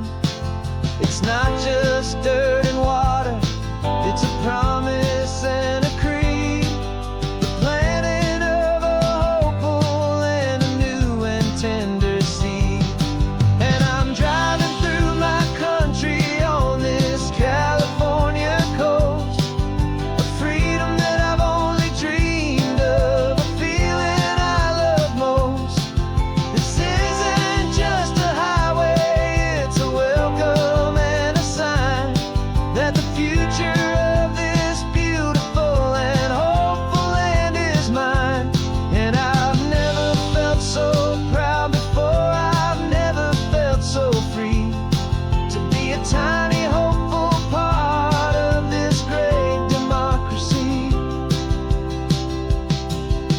It's not just dirt and water, it's a promise and a creed, the planting of a hopeful and a new and tender seed. And I'm driving through my country on this California coast, a freedom that I've only dreamed of, a feeling I love most. This isn't just a highway, it's a welcome and a sign that the future of this beautiful and hopeful land is mine. And I've never felt so proud before, I've never felt so free, to be a tiny hopeful part of this great democracy.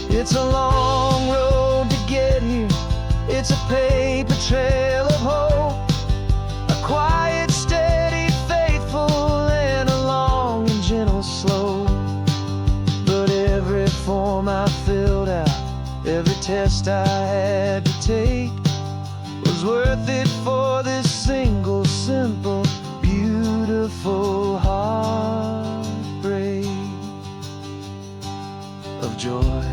It's a long road to get here, it's a paper trail of hope, a quiet, steady, faithful, and a long and gentle slope. But every form I filled out, every test I had to take, was worth it for this single, simple, beautiful heartbreak of joy.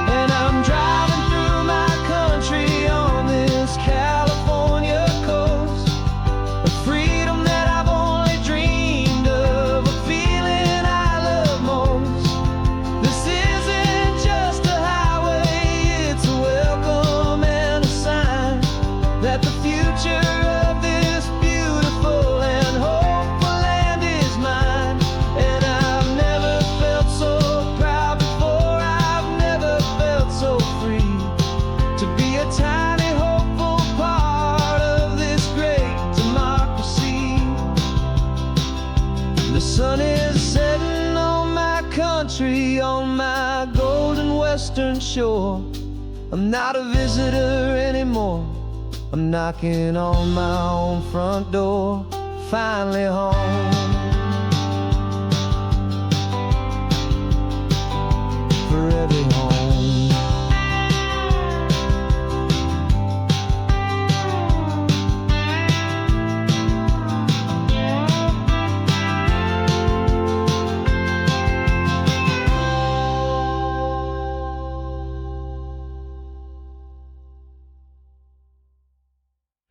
And I'm driving through my country on this California coast, a freedom that I've only dreamed of, a feeling I love most. This isn't just a highway, it's a welcome and a sign that the future of this beautiful and hopeful land is mine. And I've never felt so proud before, I've never felt so free, to be a tiny hopeful part of this great democracy. The sun is setting on my country, on my golden western shore. I'm not a visitor anymore, I'm knocking on my own front door, finally home. For every home